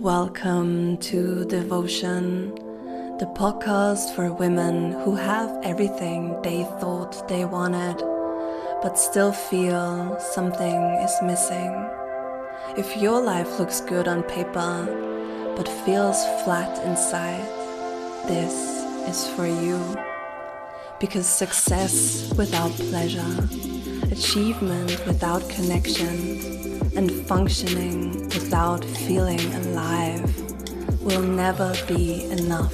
Welcome to Devotion, the podcast for women who have everything they thought they wanted, but still feel something is missing. If your life looks good on paper, but feels flat inside, this is for you. Because success without pleasure, achievement without connection, and functioning without feeling alive will never be enough.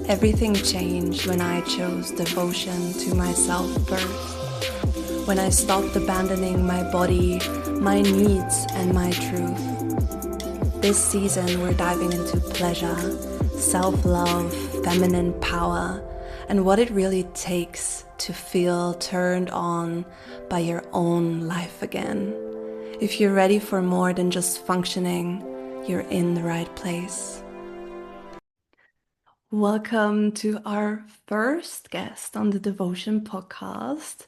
Everything changed when I chose devotion to myself first. When I stopped abandoning my body, my needs, and my truth. This season we're diving into pleasure, self-love, feminine power, and what it really takes to feel turned on by your own life again. If you're ready for more than just functioning, you're in the right place. Welcome to our first guest on the Devotion podcast,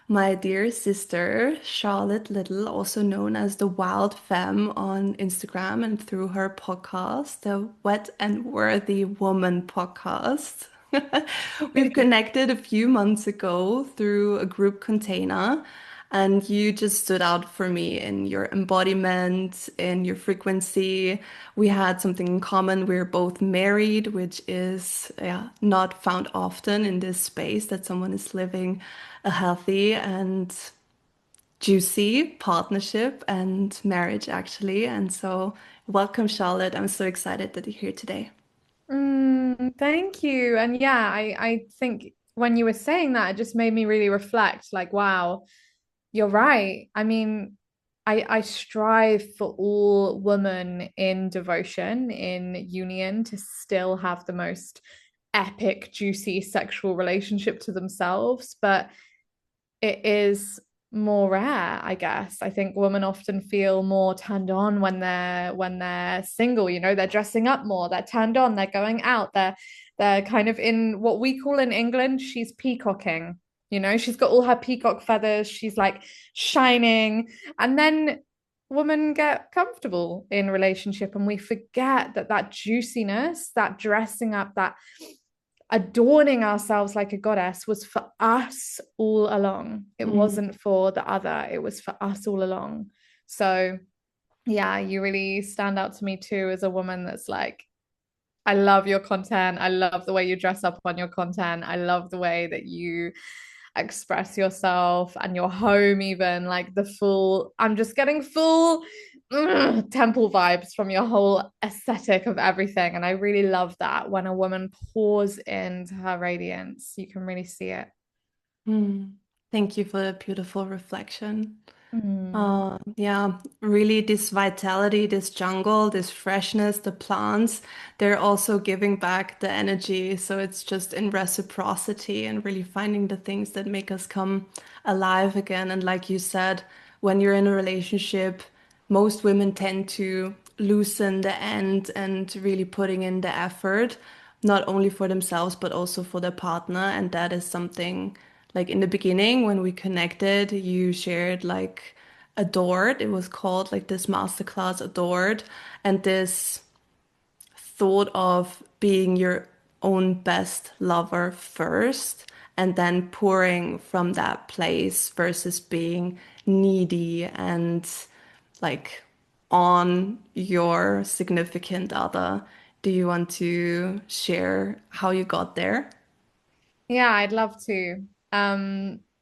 my dear sister, Charlotte Little, also known as the Wild Femme on Instagram and through her podcast, the Wet and Worthy Woman podcast. We've connected a few months ago through a group container, and you just stood out for me in your embodiment, in your frequency. We had something in common. We're both married, which is not found often in this space that someone is living a healthy and juicy partnership and marriage, actually. And so, welcome, Charlotte. I'm so excited that you're here today. Thank you. And yeah, I think when you were saying that, it just made me really reflect, like, wow, you're right. I mean, I strive for all women in devotion, in union, to still have the most epic, juicy sexual relationship to themselves, but it is more rare, I guess. I think women often feel more turned on when they're single, they're dressing up more, they're turned on, they're going out, they're kind of in what we call in England, she's peacocking. She's got all her peacock feathers, she's like shining, and then women get comfortable in relationship and we forget that juiciness, that dressing up, that adorning ourselves like a goddess was for us all along. It Mm. wasn't for the other, it was for us all along. So, yeah, you really stand out to me too as a woman that's like, I love your content. I love the way you dress up on your content. I love the way that you express yourself and your home, even like I'm just getting full temple vibes from your whole aesthetic of everything. And I really love that when a woman pours into her radiance, you can really see it. Mm. Thank you for the beautiful reflection. Mm. Yeah, really, this vitality, this jungle, this freshness, the plants, they're also giving back the energy. So it's just in reciprocity and really finding the things that make us come alive again. And like you said, when you're in a relationship, most women tend to loosen the end and really putting in the effort, not only for themselves, but also for their partner. And that is something like in the beginning when we connected, you shared like Adored. It was called like this masterclass Adored. And this thought of being your own best lover first and then pouring from that place versus being needy and like on your significant other. Do you want to share how you got there? Yeah, I'd love to.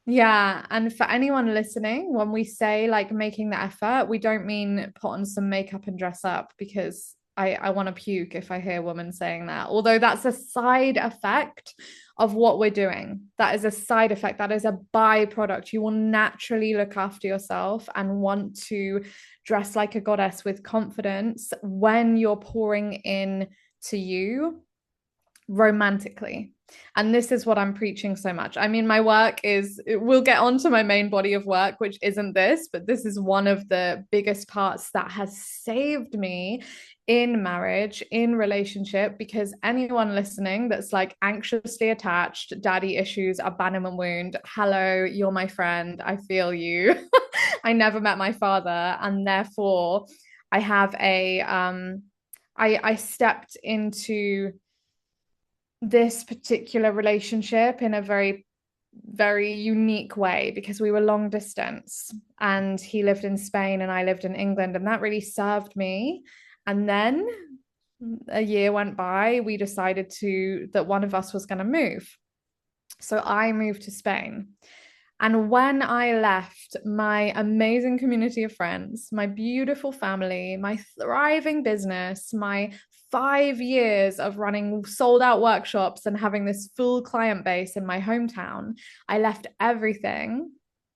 Yeah, and for anyone listening, when we say like making the effort, we don't mean put on some makeup and dress up because I want to puke if I hear women saying that. Although that's a side effect of what we're doing. That is a side effect. That is a byproduct. You will naturally look after yourself and want to dress like a goddess with confidence when you're pouring in to you romantically. And this is what I'm preaching so much. I mean, my work is, we'll get on to my main body of work, which isn't this, but this is one of the biggest parts that has saved me in marriage, in relationship, because anyone listening that's like anxiously attached, daddy issues, abandonment wound, hello, you're my friend. I feel you. I never met my father. And therefore, I have I stepped into this particular relationship in a very unique way because we were long distance and he lived in Spain and I lived in England, and that really served me. And then a year went by, we decided to that one of us was going to move. So I moved to Spain. And when I left my amazing community of friends, my beautiful family, my thriving business, my 5 years of running sold out workshops and having this full client base in my hometown, I left everything,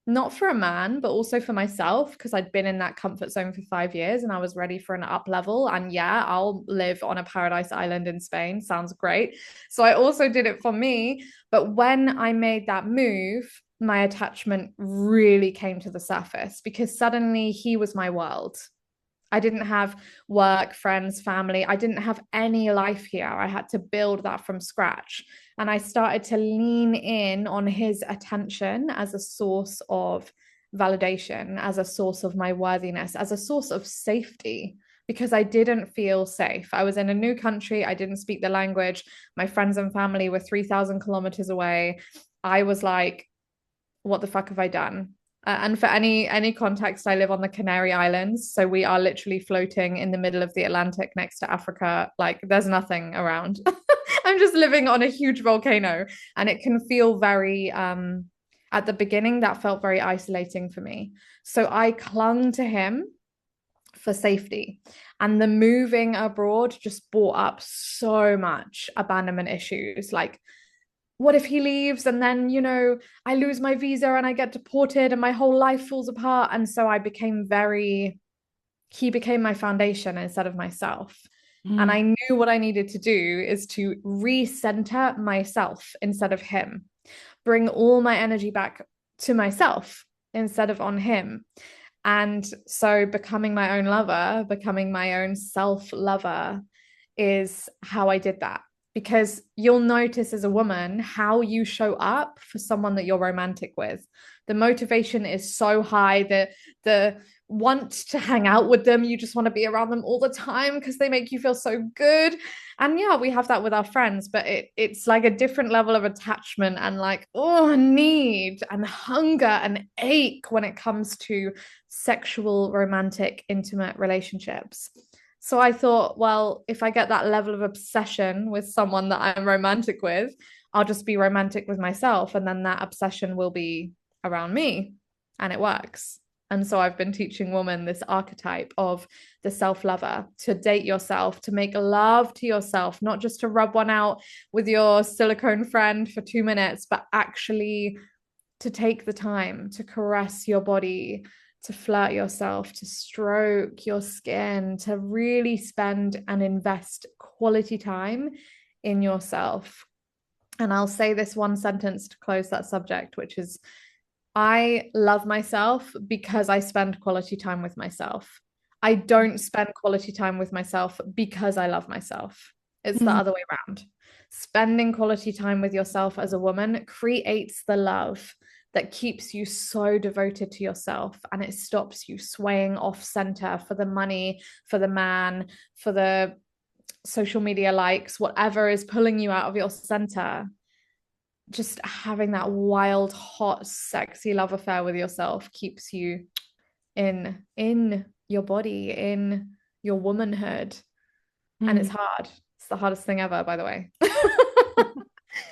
not for a man, but also for myself, because I'd been in that comfort zone for 5 years and I was ready for an up level. And yeah, I'll live on a paradise island in Spain. Sounds great. So I also did it for me. But when I made that move, my attachment really came to the surface because suddenly he was my world. I didn't have work, friends, family. I didn't have any life here. I had to build that from scratch. And I started to lean in on his attention as a source of validation, as a source of my worthiness, as a source of safety, because I didn't feel safe. I was in a new country. I didn't speak the language. My friends and family were 3,000 kilometers away. I was like, what the fuck have I done? And for any context, I live on the Canary Islands, so we are literally floating in the middle of the Atlantic next to Africa. Like there's nothing around. I'm just living on a huge volcano, and it can feel very. At the beginning, that felt very isolating for me. So I clung to him for safety. And the moving abroad just brought up so much abandonment issues. Like what if he leaves and then, I lose my visa and I get deported and my whole life falls apart? And so he became my foundation instead of myself. And I Mm. knew what I needed to do is to recenter myself instead of him, bring all my energy back to myself instead of on him. And so becoming my own lover, becoming my own self lover is how I did that. Because you'll notice as a woman how you show up for someone that you're romantic with. The motivation is so high, the want to hang out with them, you just want to be around them all the time because they make you feel so good. And yeah, we have that with our friends, but it's like a different level of attachment and like, oh, need and hunger and ache when it comes to sexual, romantic, intimate relationships. So I thought, well, if I get that level of obsession with someone that I'm romantic with, I'll just be romantic with myself. And then that obsession will be around me. And it works. And so I've been teaching women this archetype of the self lover, to date yourself, to make love to yourself, not just to rub one out with your silicone friend for 2 minutes, but actually to take the time to caress your body, to flirt yourself, to stroke your skin, to really spend and invest quality time in yourself. And I'll say this one sentence to close that subject, which is I love myself because I spend quality time with myself. I don't spend quality time with myself because I love myself. It's the Mm. other way around. Spending quality time with yourself as a woman creates the love that keeps you so devoted to yourself, and it stops you swaying off center for the money, for the man, for the social media likes, whatever is pulling you out of your center. Just having that wild, hot, sexy love affair with yourself keeps you in your body, in your womanhood. And it's Mm. hard. It's the hardest thing ever, by the way.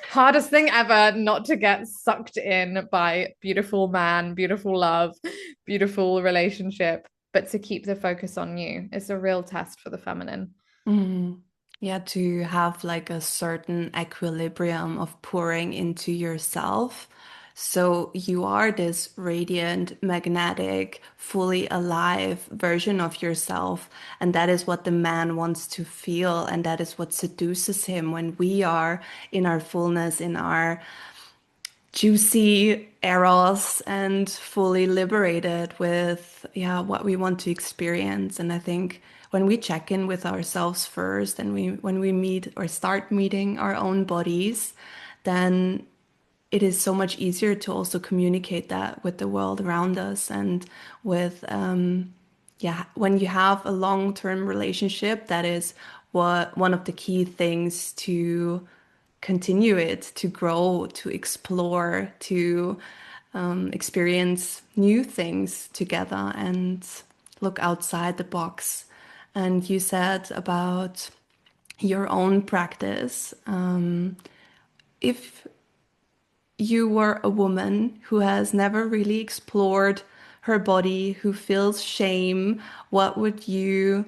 Hardest thing ever not to get sucked in by beautiful man, beautiful love, beautiful relationship, but to keep the focus on you. It's a real test for the feminine. Mm. Yeah, to have like a certain equilibrium of pouring into yourself. So you are this radiant, magnetic, fully alive version of yourself. And that is what the man wants to feel. And that is what seduces him when we are in our fullness, in our juicy eros and fully liberated with what we want to experience. And I think when we check in with ourselves first and when we meet or start meeting our own bodies, then it is so much easier to also communicate that with the world around us and with yeah, when you have a long-term relationship, that is what one of the key things to continue it, to grow, to explore, to experience new things together and look outside the box. And you said about your own practice. If you were a woman who has never really explored her body, who feels shame, what would you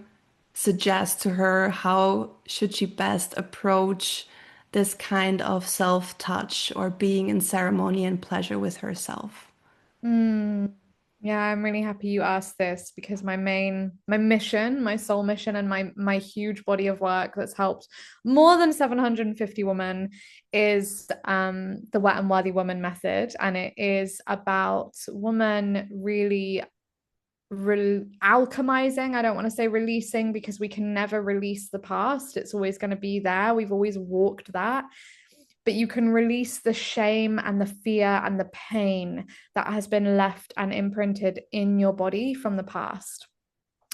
suggest to her? How should she best approach this kind of self-touch or being in ceremony and pleasure with herself? Mm. Yeah, I'm really happy you asked this because my mission, my soul mission, and my huge body of work that's helped more than 750 women is the Wet and Worthy Woman method. And it is about women really alchemizing. I don't want to say releasing because we can never release the past. It's always going to be there. We've always walked that. But you can release the shame and the fear and the pain that has been left and imprinted in your body from the past.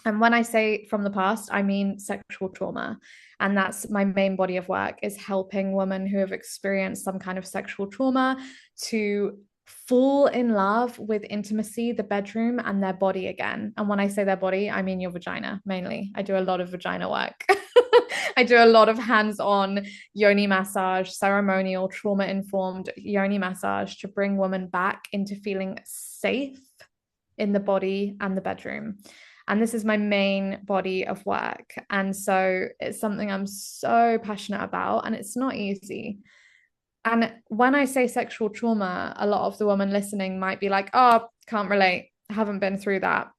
And when I say from the past, I mean sexual trauma. And that's my main body of work, is helping women who have experienced some kind of sexual trauma to fall in love with intimacy, the bedroom, and their body again. And when I say their body, I mean your vagina mainly. I do a lot of vagina work. I do a lot of hands-on yoni massage, ceremonial, trauma-informed yoni massage to bring women back into feeling safe in the body and the bedroom. And this is my main body of work. And so it's something I'm so passionate about, and it's not easy. And when I say sexual trauma, a lot of the women listening might be like, oh, can't relate, haven't been through that.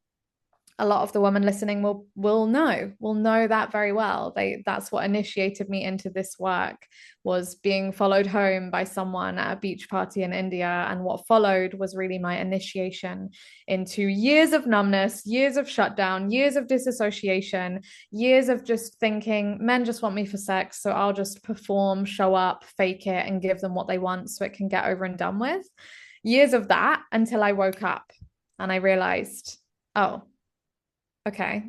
A lot of the women listening will know that very well. That's what initiated me into this work, was being followed home by someone at a beach party in India. And what followed was really my initiation into years of numbness, years of shutdown, years of disassociation, years of just thinking men just want me for sex, so I'll just perform, show up, fake it, and give them what they want so it can get over and done with. Years of that until I woke up and I realized, oh, okay,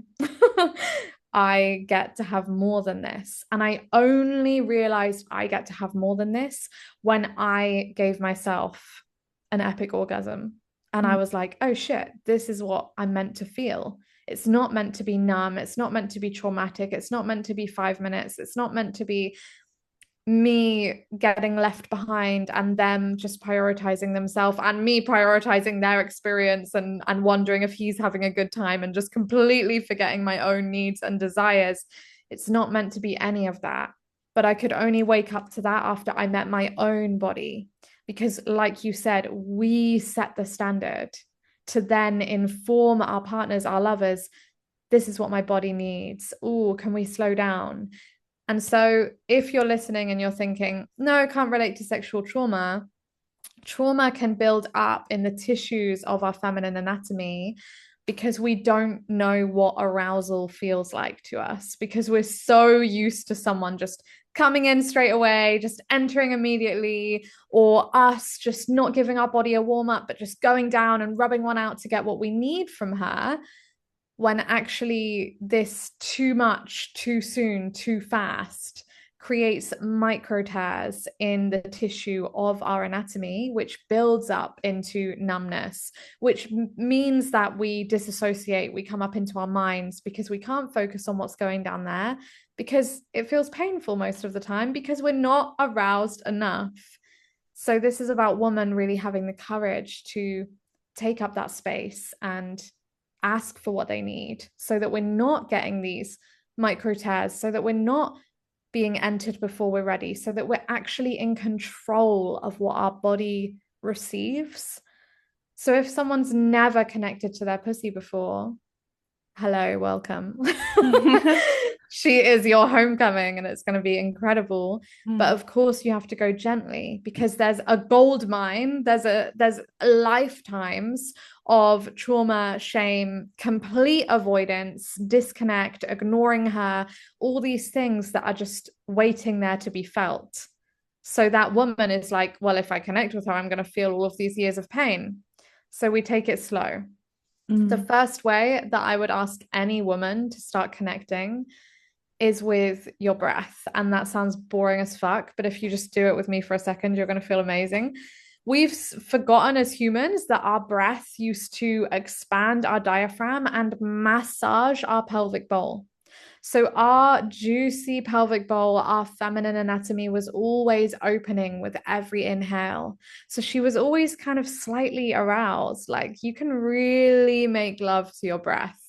I get to have more than this. And I only realized I get to have more than this when I gave myself an epic orgasm. And I was like, oh shit, this is what I'm meant to feel. It's not meant to be numb. It's not meant to be traumatic. It's not meant to be 5 minutes. It's not meant to be me getting left behind and them just prioritizing themselves and me prioritizing their experience and wondering if he's having a good time and just completely forgetting my own needs and desires. It's not meant to be any of that. But I could only wake up to that after I met my own body. Because, like you said, we set the standard to then inform our partners, our lovers. This is what my body needs. Oh, can we slow down? And so, if you're listening and you're thinking, no, I can't relate to sexual trauma, trauma can build up in the tissues of our feminine anatomy because we don't know what arousal feels like to us, because we're so used to someone just coming in straight away, just entering immediately, or us just not giving our body a warm up, but just going down and rubbing one out to get what we need from her, when actually this too much, too soon, too fast creates micro tears in the tissue of our anatomy, which builds up into numbness, which means that we disassociate, we come up into our minds because we can't focus on what's going down there because it feels painful most of the time because we're not aroused enough. So this is about women really having the courage to take up that space and ask for what they need so that we're not getting these micro tears, so that we're not being entered before we're ready, so that we're actually in control of what our body receives. So if someone's never connected to their pussy before, hello, welcome. She is your homecoming and it's going to be incredible. But of course you have to go gently because there's a gold mine, there's lifetimes of trauma, shame, complete avoidance, disconnect, ignoring her, all these things that are just waiting there to be felt. So that woman is like, well, if I connect with her, I'm going to feel all of these years of pain. So we take it slow. The Mm. first way that I would ask any woman to start connecting is with your breath. And that sounds boring as fuck, but if you just do it with me for a second, you're going to feel amazing. We've forgotten as humans that our breath used to expand our diaphragm and massage our pelvic bowl. So our juicy pelvic bowl, our feminine anatomy was always opening with every inhale. So she was always kind of slightly aroused. Like you can really make love to your breath.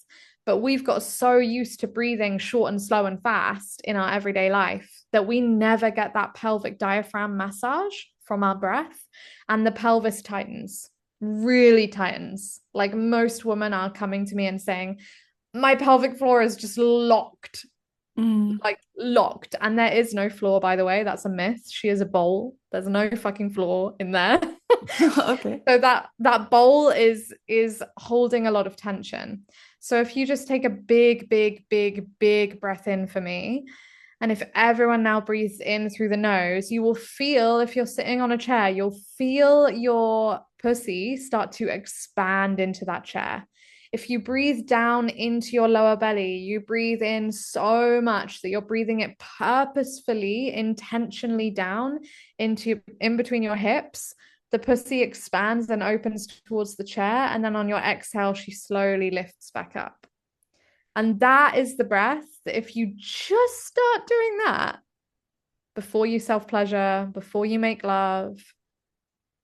But we've got so used to breathing short and slow and fast in our everyday life that we never get that pelvic diaphragm massage from our breath. And the pelvis tightens, really tightens. Like most women are coming to me and saying, my pelvic floor is just locked, Mm. like locked. And there is no floor, by the way. That's a myth. She is a bowl. There's no fucking floor in there. Okay. So that bowl is holding a lot of tension. So if you just take a big, big, big, big breath in for me, and if everyone now breathes in through the nose, you will feel, if you're sitting on a chair, you'll feel your pussy start to expand into that chair. If you breathe down into your lower belly, you breathe in so much that you're breathing it purposefully, intentionally down into in between your hips. The pussy expands and opens towards the chair. And then on your exhale, she slowly lifts back up. And that is the breath that if you just start doing that before you self pleasure, before you make love,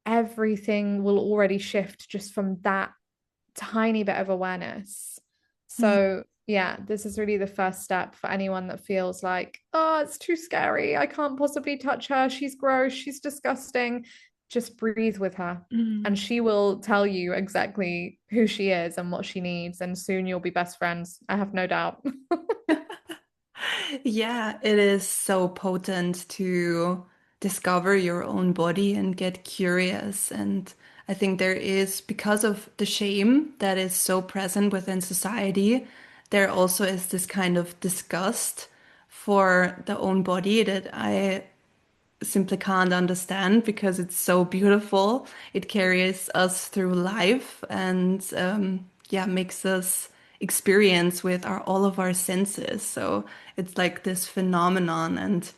everything will already shift just from that tiny bit of awareness. So, yeah, this is really the first step for anyone that feels like, oh, it's too scary. I can't possibly touch her. She's gross. She's disgusting. Just breathe with her. And Mm. she will tell you exactly who she is and what she needs. And soon you'll be best friends. I have no doubt. Yeah, it is so potent to discover your own body and get curious. And I think there is, because of the shame that is so present within society, there also is this kind of disgust for the own body that I simply can't understand because it's so beautiful. It carries us through life and yeah, makes us experience with our all of our senses. So it's like this phenomenon. And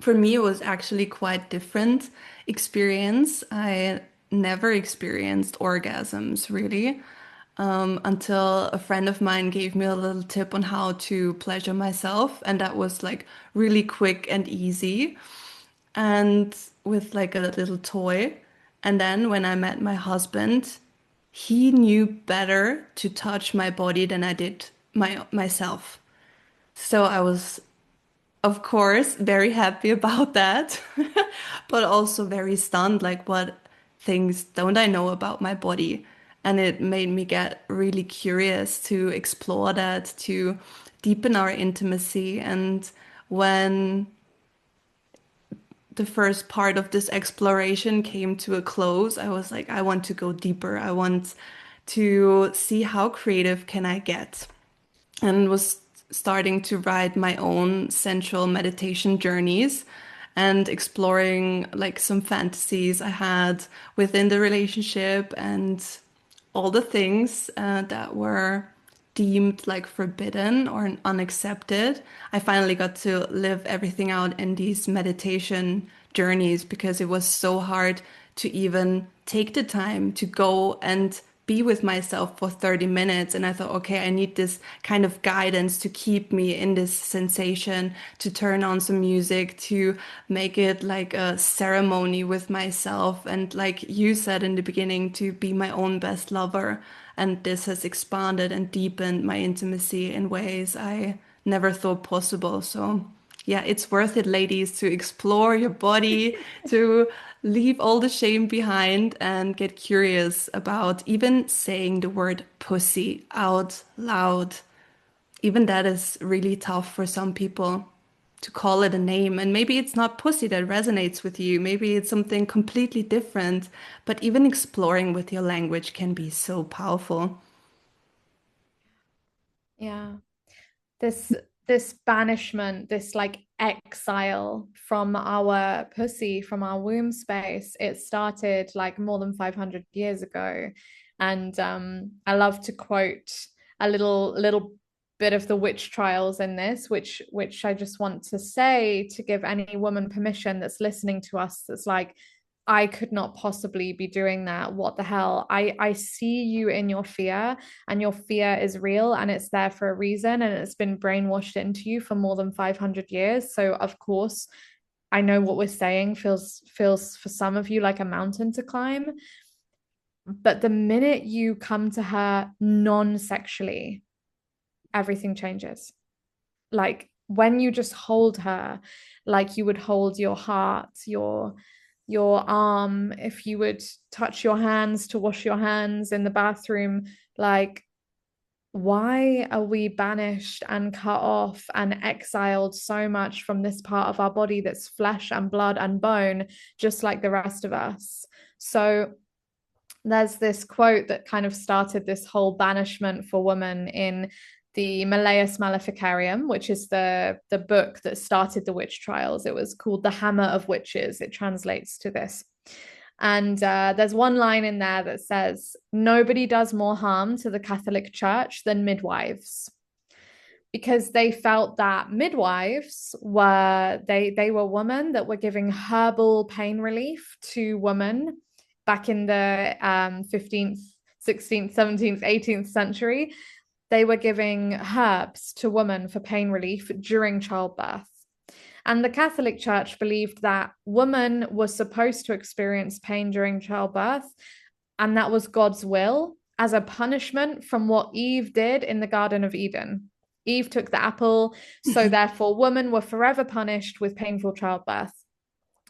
for me, it was actually quite different experience. I never experienced orgasms really. Until a friend of mine gave me a little tip on how to pleasure myself, and that was like really quick and easy and with like a little toy. And then when I met my husband, he knew better to touch my body than I did myself. So I was, of course, very happy about that, but also very stunned, like what things don't I know about my body? And it made me get really curious to explore that, to deepen our intimacy. And when the first part of this exploration came to a close, I was like, I want to go deeper. I want to see how creative can I get, and was starting to write my own sensual meditation journeys and exploring like some fantasies I had within the relationship and all the things that were deemed like forbidden or unaccepted. I finally got to live everything out in these meditation journeys because it was so hard to even take the time to go and be with myself for 30 minutes. And I thought, okay, I need this kind of guidance to keep me in this sensation, to turn on some music, to make it like a ceremony with myself. And like you said in the beginning, to be my own best lover. And this has expanded and deepened my intimacy in ways I never thought possible. So yeah, it's worth it, ladies, to explore your body, to leave all the shame behind and get curious about even saying the word pussy out loud. Even that is really tough for some people to call it a name. And maybe it's not pussy that resonates with you. Maybe it's something completely different. But even exploring with your language can be so powerful. Yeah. this this banishment, this like exile from our pussy, from our womb space, it started like more than 500 years ago. And I love to quote a little bit of the witch trials in this, which I just want to say to give any woman permission that's listening to us, that's like, I could not possibly be doing that. What the hell? I see you in your fear, and your fear is real, and it's there for a reason, and it's been brainwashed into you for more than 500 years. So of course, I know what we're saying feels for some of you like a mountain to climb. But the minute you come to her non-sexually, everything changes. Like when you just hold her, like you would hold your heart, your arm, if you would touch your hands to wash your hands in the bathroom, like why are we banished and cut off and exiled so much from this part of our body that's flesh and blood and bone, just like the rest of us? So there's this quote that kind of started this whole banishment for women in the Malleus Maleficarium, which is the book that started the witch trials. It was called The Hammer of Witches. It translates to this. And there's one line in there that says, nobody does more harm to the Catholic Church than midwives. Because they felt that midwives were they were women that were giving herbal pain relief to women back in the 15th, 16th, 17th, 18th century. They were giving herbs to women for pain relief during childbirth. And the Catholic Church believed that women were supposed to experience pain during childbirth, and that was God's will as a punishment from what Eve did in the Garden of Eden. Eve took the apple, so therefore women were forever punished with painful childbirth.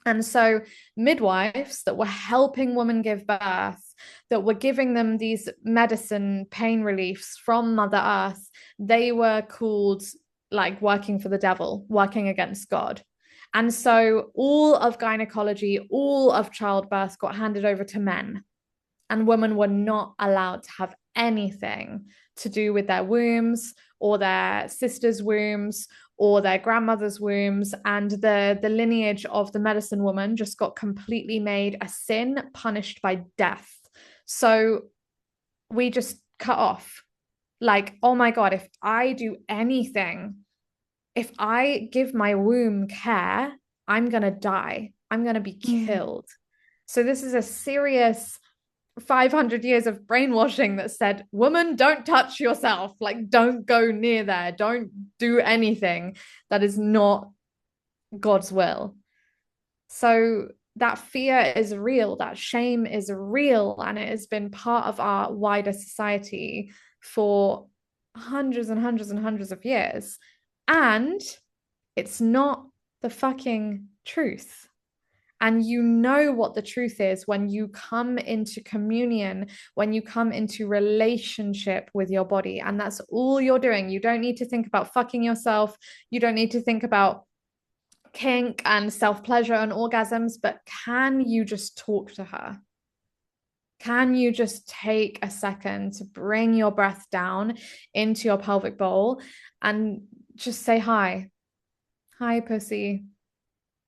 And so midwives that were helping women give birth, that were giving them these medicine pain reliefs from Mother Earth, they were called like working for the devil, working against God. And so all of gynecology, all of childbirth got handed over to men, and women were not allowed to have anything to do with their wombs or their sisters' wombs or their grandmother's wombs. And the lineage of the medicine woman just got completely made a sin punished by death. So we just cut off. Like, oh my God, if I do anything, if I give my womb care, I'm going to die. I'm going to be killed. So this is a serious 500 years of brainwashing that said, woman, don't touch yourself. Like, don't go near there. Don't do anything that is not God's will. So that fear is real. That shame is real. And it has been part of our wider society for hundreds and hundreds and hundreds of years. And it's not the fucking truth. And you know what the truth is when you come into communion, when you come into relationship with your body. And that's all you're doing. You don't need to think about fucking yourself. You don't need to think about kink and self-pleasure and orgasms, but can you just talk to her? Can you just take a second to bring your breath down into your pelvic bowl and just say, hi, hi, pussy.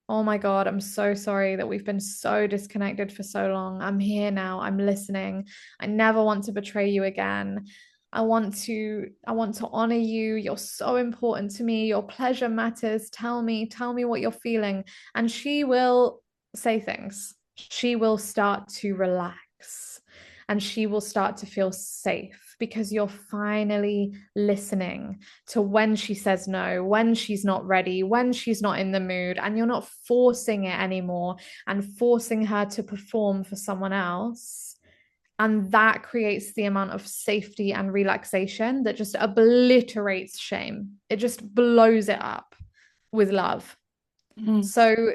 Oh my God, I'm so sorry that we've been so disconnected for so long. I'm here now. I'm listening. I never want to betray you again. I want to honor you. You're so important to me. Your pleasure matters. Tell me what you're feeling. And she will say things. She will start to relax, and she will start to feel safe because you're finally listening to when she says no, when she's not ready, when she's not in the mood, and you're not forcing it anymore and forcing her to perform for someone else. And that creates the amount of safety and relaxation that just obliterates shame. It just blows it up with love. So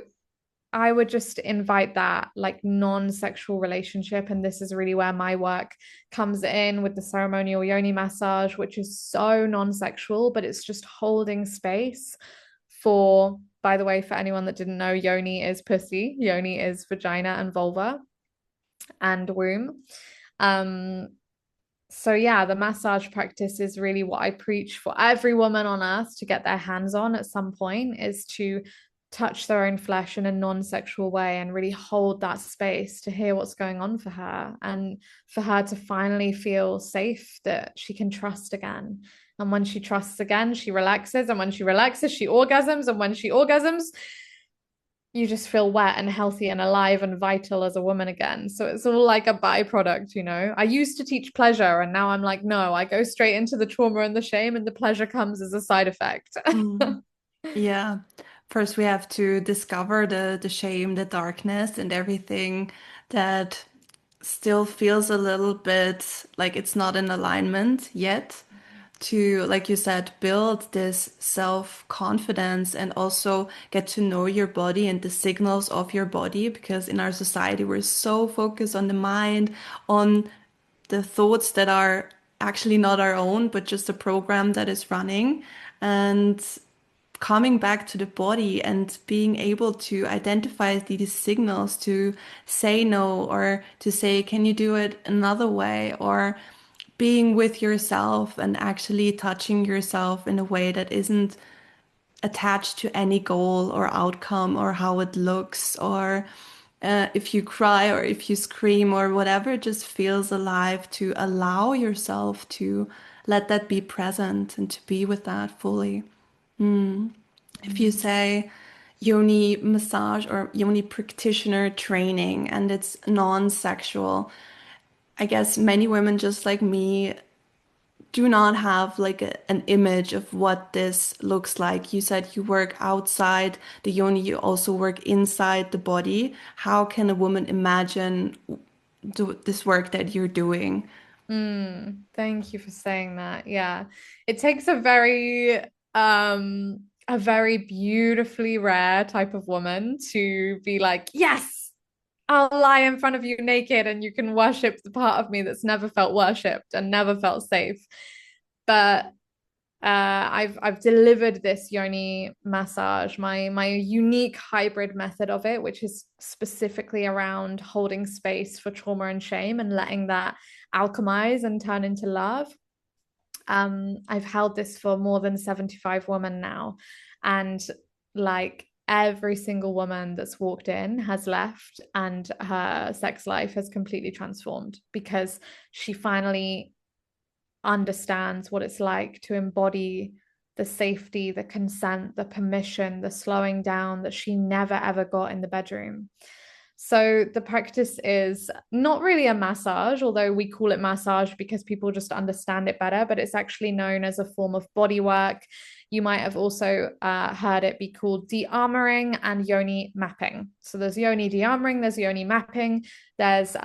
I would just invite that like non-sexual relationship. And this is really where my work comes in with the ceremonial yoni massage, which is so non-sexual, but it's just holding space for, by the way, for anyone that didn't know, yoni is pussy, yoni is vagina and vulva and womb. So yeah, the massage practice is really what I preach for every woman on earth to get their hands on at some point, is to touch their own flesh in a non-sexual way and really hold that space to hear what's going on for her, and for her to finally feel safe, that she can trust again. And when she trusts again, she relaxes. And when she relaxes, she orgasms. And when she orgasms, you just feel wet and healthy and alive and vital as a woman again. So it's all like a byproduct, you know. I used to teach pleasure, and now I'm like, no, I go straight into the trauma and the shame, and the pleasure comes as a side effect. Mm. Yeah. First, we have to discover the shame, the darkness, and everything that still feels a little bit like it's not in alignment yet. To, like you said, build this self-confidence and also get to know your body and the signals of your body, because in our society, we're so focused on the mind, on the thoughts that are actually not our own, but just a program that is running. And coming back to the body and being able to identify these signals to say no, or to say, can you do it another way? Or being with yourself and actually touching yourself in a way that isn't attached to any goal or outcome or how it looks, or if you cry or if you scream or whatever, it just feels alive, to allow yourself to let that be present and to be with that fully. If you say yoni massage or yoni practitioner training and it's non-sexual, I guess many women just like me do not have like an image of what this looks like. You said you work outside the yoni, you also work inside the body. How can a woman imagine this work that you're doing? Thank you for saying that. Yeah. It takes a very beautifully rare type of woman to be like, yes, I'll lie in front of you naked and you can worship the part of me that's never felt worshipped and never felt safe. But I've delivered this yoni massage, my unique hybrid method of it, which is specifically around holding space for trauma and shame and letting that alchemize and turn into love. I've held this for more than 75 women now, and like every single woman that's walked in has left and her sex life has completely transformed, because she finally understands what it's like to embody the safety, the consent, the permission, the slowing down that she never ever got in the bedroom. So the practice is not really a massage, although we call it massage because people just understand it better, but it's actually known as a form of body work. You might have also heard it be called de-armoring and yoni mapping. So there's yoni de-armoring, there's yoni mapping, there's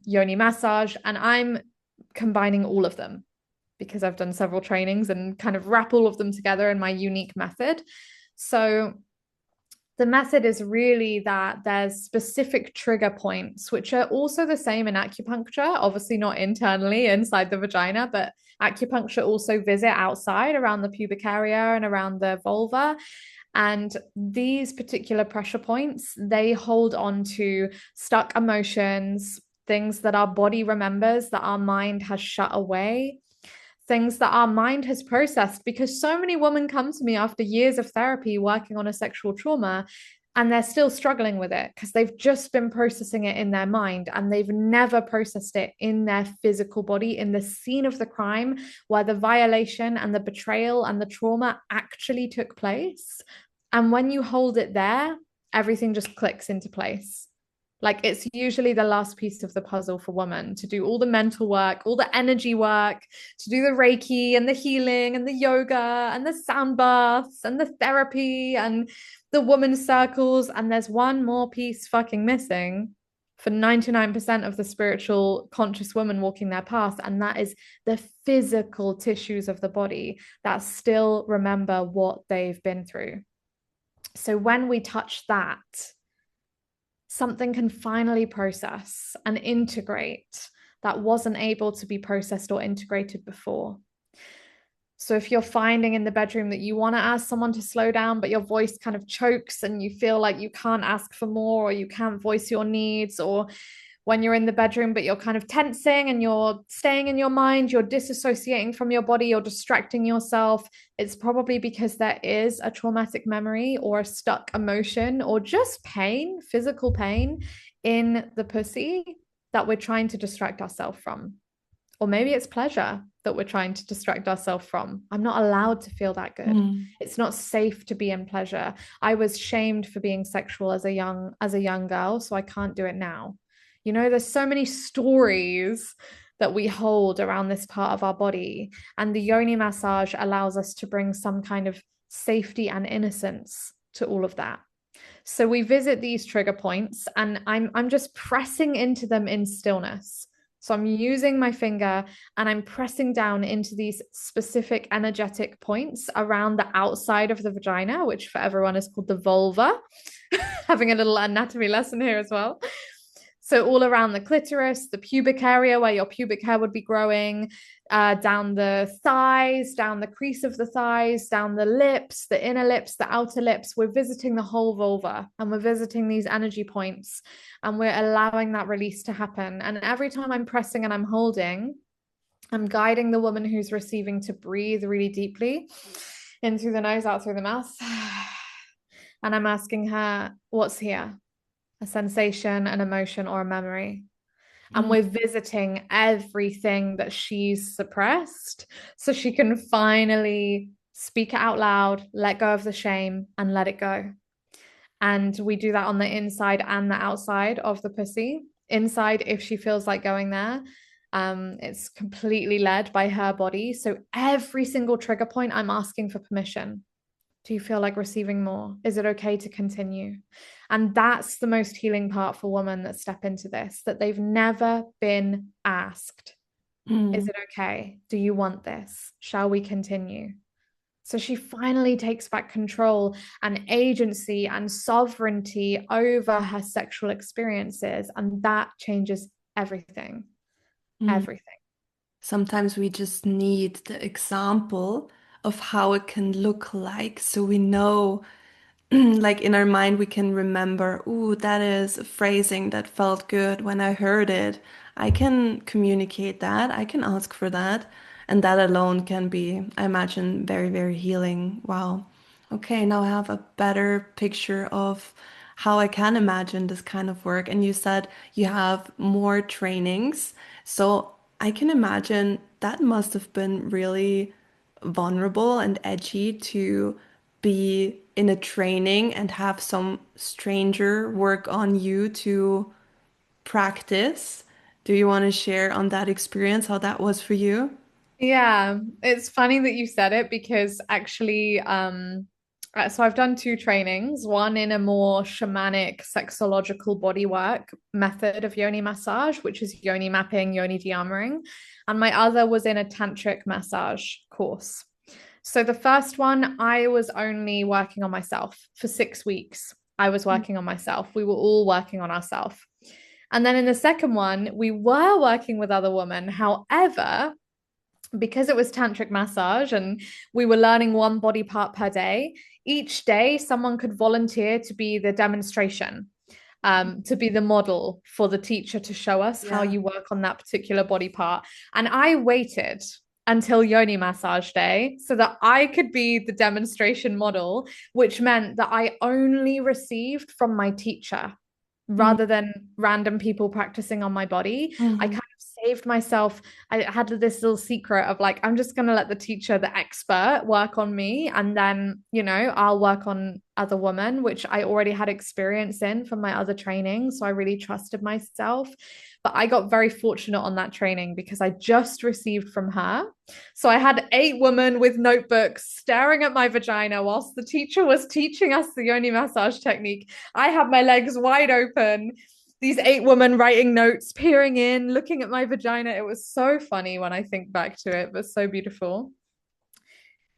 yoni massage, and I'm combining all of them because I've done several trainings and kind of wrap all of them together in my unique method. So the method is really that there's specific trigger points, which are also the same in acupuncture, obviously not internally inside the vagina, but acupuncture also visit outside around the pubic area and around the vulva. And these particular pressure points, they hold on to stuck emotions, things that our body remembers that our mind has shut away, things that our mind has processed, because so many women come to me after years of therapy working on a sexual trauma and they're still struggling with it because they've just been processing it in their mind and they've never processed it in their physical body, in the scene of the crime where the violation and the betrayal and the trauma actually took place. And when you hold it there, everything just clicks into place. Like it's usually the last piece of the puzzle for women to do all the mental work, all the energy work, to do the Reiki and the healing and the yoga and the sound baths and the therapy and the woman circles. And there's one more piece fucking missing for 99% of the spiritual conscious women walking their path. And that is the physical tissues of the body that still remember what they've been through. So when we touch that, something can finally process and integrate that wasn't able to be processed or integrated before. So if you're finding in the bedroom that you want to ask someone to slow down, but your voice kind of chokes and you feel like you can't ask for more or you can't voice your needs, or when you're in the bedroom, but you're kind of tensing and you're staying in your mind, you're disassociating from your body, you're distracting yourself, it's probably because there is a traumatic memory or a stuck emotion or just pain, physical pain in the pussy that we're trying to distract ourselves from. Or maybe it's pleasure that we're trying to distract ourselves from. I'm not allowed to feel that good. Mm. It's not safe to be in pleasure. I was shamed for being sexual as a young girl, so I can't do it now. You know, there's so many stories that we hold around this part of our body, and the yoni massage allows us to bring some kind of safety and innocence to all of that. So we visit these trigger points and I'm just pressing into them in stillness. So I'm using my finger and I'm pressing down into these specific energetic points around the outside of the vagina, which for everyone is called the vulva. Having a little anatomy lesson here as well. So all around the clitoris, the pubic area where your pubic hair would be growing, down the thighs, down the crease of the thighs, down the lips, the inner lips, the outer lips. We're visiting the whole vulva and we're visiting these energy points and we're allowing that release to happen. And every time I'm pressing and I'm holding, I'm guiding the woman who's receiving to breathe really deeply in through the nose, out through the mouth. And I'm asking her, what's here? A sensation, an emotion, or a memory. And Mm. we're visiting everything that she's suppressed so she can finally speak it out loud, let go of the shame, and let it go. And we do that on the inside and the outside of the pussy. Inside, if she feels like going there, it's completely led by her body. So every single trigger point, I'm asking for permission. Do you feel like receiving more? Is it okay to continue? And that's the most healing part for women that step into this, that they've never been asked, is Mm. it okay? Do you want this? Shall we continue? So she finally takes back control and agency and sovereignty over her sexual experiences. And that changes everything, Mm. everything. Sometimes we just need the example of how it can look like so we know, like in our mind, we can remember, ooh, that is a phrasing that felt good when I heard it. I can communicate that, I can ask for that. And that alone can be, I imagine, very, very healing. Wow. Okay, now I have a better picture of how I can imagine this kind of work. And you said you have more trainings. So I can imagine that must have been really vulnerable and edgy to be in a training and have some stranger work on you to practice. Do you want to share on that experience, how that was for you? Yeah, it's funny that you said it because actually, so I've done two trainings, one in a more shamanic sexological bodywork method of yoni massage, which is yoni mapping, yoni de-armoring, and my other was in a tantric massage course. So the first one, I was only working on myself for 6 weeks. I was working on myself. We were all working on ourselves. And then in the second one, we were working with other women. However, because it was tantric massage and we were learning one body part per day, each day someone could volunteer to be the demonstration, to be the model for the teacher to show us how Yeah. you work on that particular body part. And I waited until yoni massage day so that I could be the demonstration model, which meant that I only received from my teacher Mm. rather than random people practicing on my body. I kind Mhm. of saved myself. I had this little secret of like, I'm just going to let the teacher, the expert, work on me. And then, I'll work on other women, which I already had experience in from my other training. So I really trusted myself. But I got very fortunate on that training because I just received from her. So I had 8 women with notebooks staring at my vagina whilst the teacher was teaching us the yoni massage technique. I had my legs wide open. These 8 women writing notes, peering in, looking at my vagina. It was so funny when I think back to it, but so beautiful.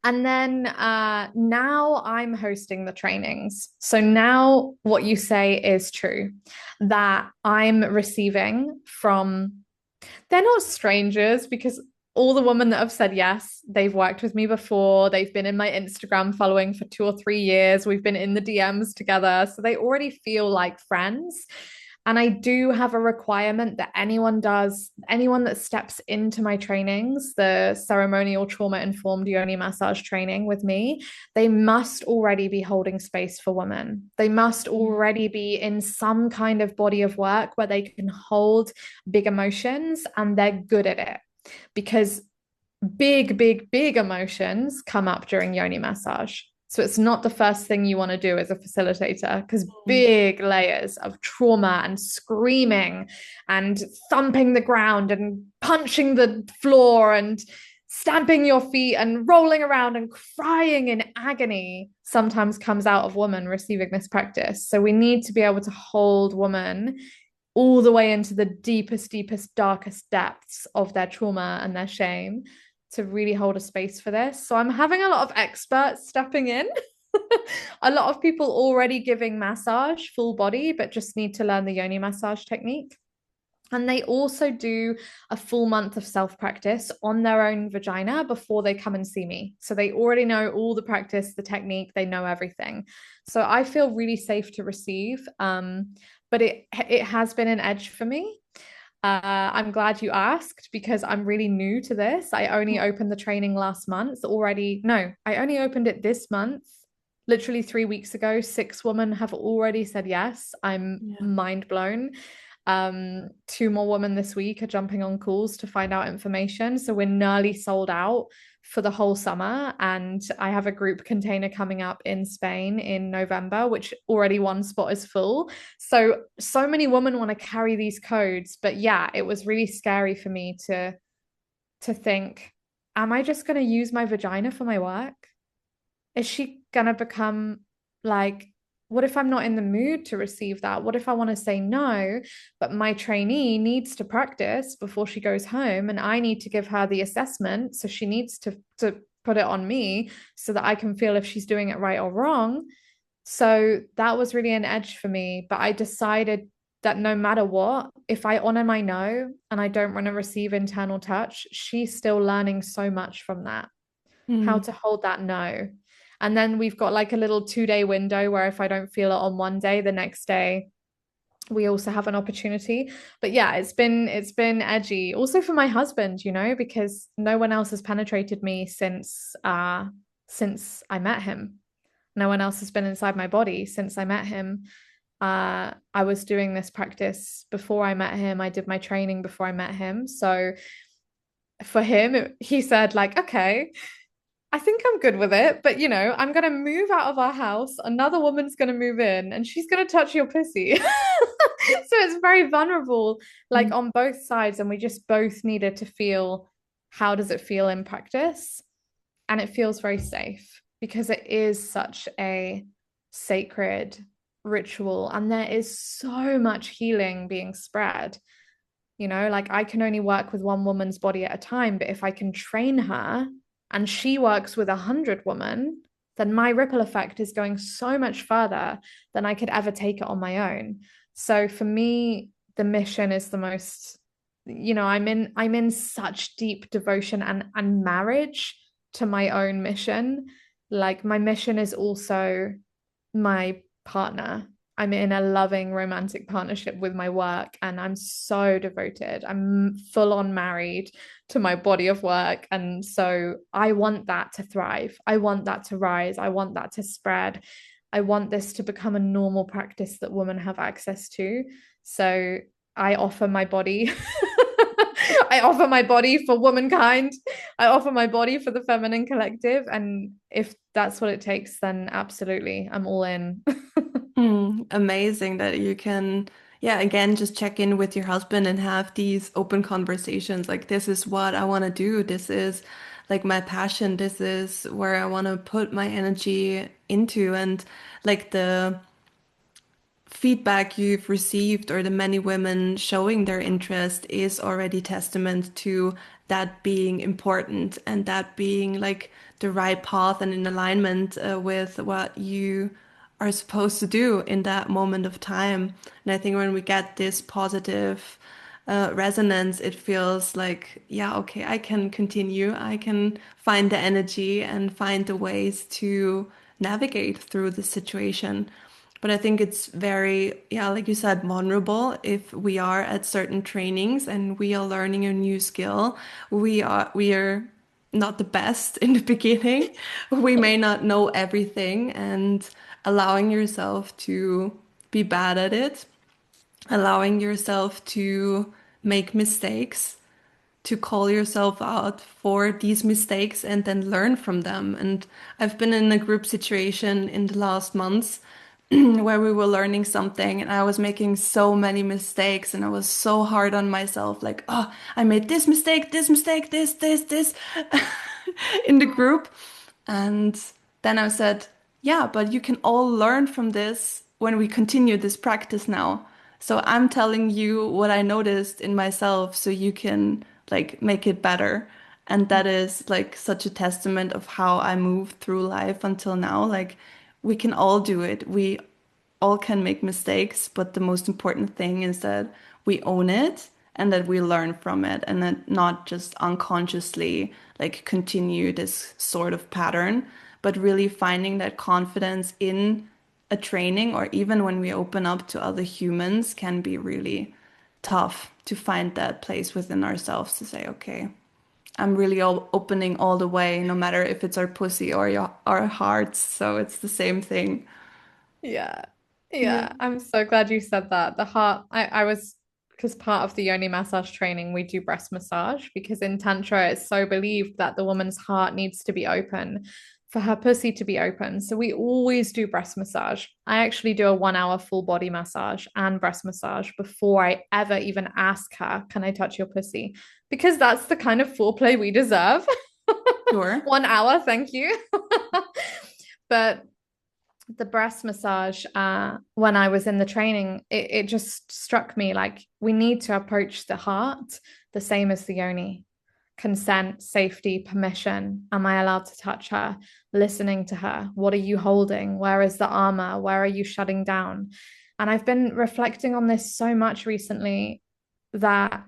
And then now I'm hosting the trainings. So now what you say is true, that I'm receiving from, they're not strangers because all the women that have said yes, they've worked with me before. They've been in my Instagram following for 2 or 3 years. We've been in the DMs together. So they already feel like friends. And I do have a requirement that anyone that steps into my trainings, the ceremonial trauma informed yoni massage training with me, they must already be holding space for women. They must already be in some kind of body of work where they can hold big emotions and they're good at it. Because big emotions come up during yoni massage. So it's not the first thing you want to do as a facilitator because Mm. big layers of trauma and screaming and thumping the ground and punching the floor and stamping your feet and rolling around and crying in agony sometimes comes out of women receiving this practice. So we need to be able to hold women all the way into the deepest, darkest depths of their trauma and their shame to really hold a space for this. So I'm having a lot of experts stepping in. A lot of people already giving massage full body, but just need to learn the yoni massage technique. And they also do a full month of self practice on their own vagina before they come and see me. So they already know all the practice, the technique, they know everything. So I feel really safe to receive. But it has been an edge for me. I'm glad you asked because I'm really new to this. I only opened the training last month already. No, I only opened it this month, literally 3 weeks ago. 6 women have already said yes. I'm Yeah. mind blown. 2 more women this week are jumping on calls to find out information. So we're nearly sold out for the whole summer. And I have a group container coming up in Spain in November, which already one spot is full. So many women want to carry these codes. But yeah, it was really scary for me to think, am I just going to use my vagina for my work? Is she going to become like, what if I'm not in the mood to receive that? What if I want to say no, but my trainee needs to practice before she goes home and I need to give her the assessment. So she needs to put it on me so that I can feel if she's doing it right or wrong. So that was really an edge for me. But I decided that no matter what, if I honor my no and I don't want to receive internal touch, she's still learning so much from that, how Mm. to hold that no. And then we've got like a little 2 day window where if I don't feel it on one day, the next day we also have an opportunity. But yeah, it's been edgy. Also for my husband, because no one else has penetrated me since I met him. No one else has been inside my body since I met him. I was doing this practice before I met him. I did my training before I met him. So for him, he said, like, okay, I think I'm good with it, but I'm gonna move out of our house. Another woman's gonna move in and she's gonna touch your pussy. So it's very vulnerable, like Mm. on both sides. And we just both needed to feel, how does it feel in practice? And it feels very safe because it is such a sacred ritual and there is so much healing being spread. Like I can only work with one woman's body at a time, but if I can train her and she works with 100 women, then my ripple effect is going so much further than I could ever take it on my own. So for me, the mission is the most, I'm in such deep devotion and marriage to my own mission. Like my mission is also my partner. I'm in a loving romantic partnership with my work and I'm so devoted. I'm full on married to my body of work. And so I want that to thrive. I want that to rise. I want that to spread. I want this to become a normal practice that women have access to. So I offer my body. I offer my body for womankind. I offer my body for the feminine collective. And if that's what it takes, then absolutely, I'm all in. Mm. Amazing that you can, yeah, again, just check in with your husband and have these open conversations. Like, this is what I want to do. This is like my passion. This is where I want to put my energy into. And like the feedback you've received or the many women showing their interest is already testament to that being important and that being like the right path and in alignment with what you are supposed to do in that moment of time. And I think when we get this positive resonance, it feels like, yeah, okay, I can continue. I can find the energy and find the ways to navigate through the situation. But I think it's very, yeah, like you said, vulnerable if we are at certain trainings and we are learning a new skill. We are not the best in the beginning. We may not know everything, and allowing yourself to be bad at it, allowing yourself to make mistakes, to call yourself out for these mistakes and then learn from them. And I've been in a group situation in the last months where we were learning something and I was making so many mistakes and I was so hard on myself, like, oh, I made this mistake, this in the group. And then I said, yeah, but you can all learn from this when we continue this practice now. So I'm telling you what I noticed in myself so you can like make it better. And that is like such a testament of how I moved through life until now. Like we can all do it. We all can make mistakes, but the most important thing is that we own it and that we learn from it and that not just unconsciously like continue this sort of pattern, but really finding that confidence in a training or even when we open up to other humans can be really tough to find that place within ourselves to say, okay, I'm really opening all the way, no matter if it's our pussy or our hearts. So it's the same thing. Yeah. Yeah, Yeah. I'm so glad you said that. The heart, I was, because part of the yoni massage training, we do breast massage because in Tantra, it's so believed that the woman's heart needs to be open for her pussy to be open. So we always do breast massage. I actually do a 1 hour full body massage and breast massage before I ever even ask her, can I touch your pussy? Because that's the kind of foreplay we deserve. sure. 1 hour, thank you. But the breast massage, when I was in the training, it just struck me like we need to approach the heart the same as the yoni. Consent, safety, permission. Am I allowed to touch her? Listening to her. What are you holding? Where is the armor? Where are you shutting down? And I've been reflecting on this so much recently that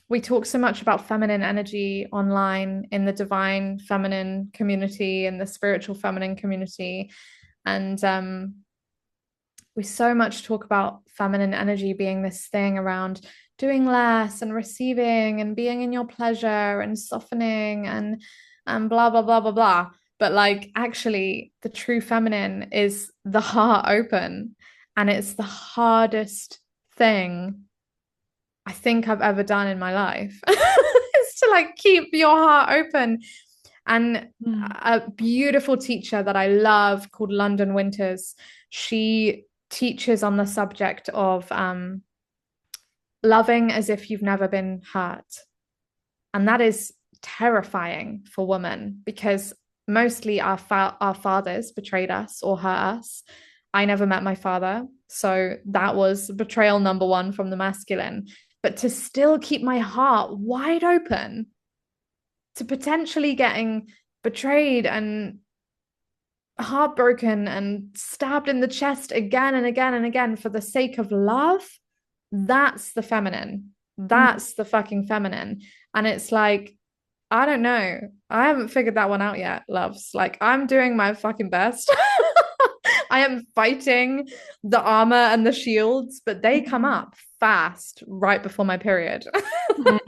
we talk so much about feminine energy online in the divine feminine community and the spiritual feminine community. And we so much talk about feminine energy being this thing around doing less and receiving and being in your pleasure and softening and blah blah blah blah blah. But like actually the true feminine is the heart open, and it's the hardest thing I think I've ever done in my life. Is to like keep your heart open. And Mm. a beautiful teacher that I love called London Winters, she teaches on the subject of loving as if you've never been hurt. And that is terrifying for women because mostly our fathers betrayed us or hurt us. I never met my father. So that was betrayal number one from the masculine. But to still keep my heart wide open to potentially getting betrayed and heartbroken and stabbed in the chest again and again and again for the sake of love, that's the feminine. That's the fucking feminine. And it's like, I don't know. I haven't figured that one out yet, loves. Like, I'm doing my fucking best. I am fighting the armor and the shields, but they come up fast right before my period. Mm.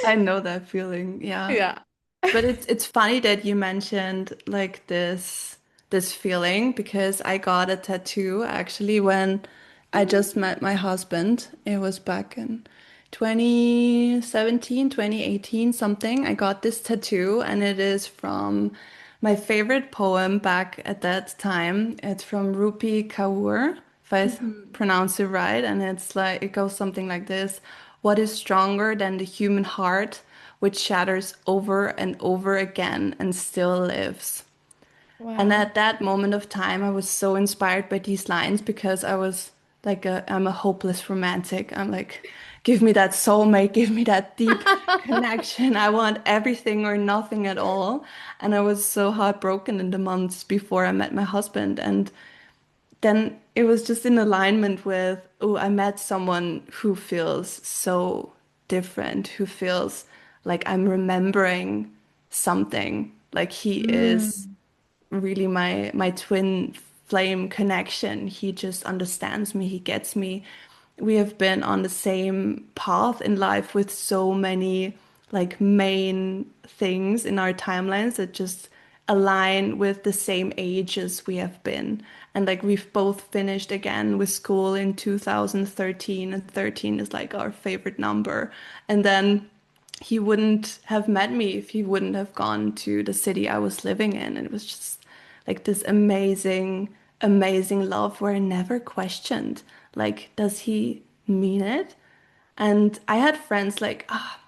I know that feeling. Yeah. Yeah. But it's funny that you mentioned like this feeling because I got a tattoo actually when I just met my husband. It was back in 2017, 2018, something. I got this tattoo and it is from my favorite poem back at that time. It's from Rupi Kaur, if I Mhm. pronounce it right, and it's like it goes something like this. What is stronger than the human heart, which shatters over and over again and still lives? And Wow. at that moment of time, I was so inspired by these lines because I was like I'm a hopeless romantic. I'm like, give me that soulmate, give me that deep connection. I want everything or nothing at all. And I was so heartbroken in the months before I met my husband. And then it was just in alignment with, oh, I met someone who feels so different, who feels like I'm remembering something. Like he is Mm. really my twin flame connection. He just understands me, he gets me. We have been on the same path in life with so many like main things in our timelines that just align with the same ages we have been. And like we've both finished again with school in 2013, and 13 is like our favorite number. And then he wouldn't have met me if he wouldn't have gone to the city I was living in. And it was just like this amazing, amazing love where I never questioned, like, does he mean it? And I had friends like, ah,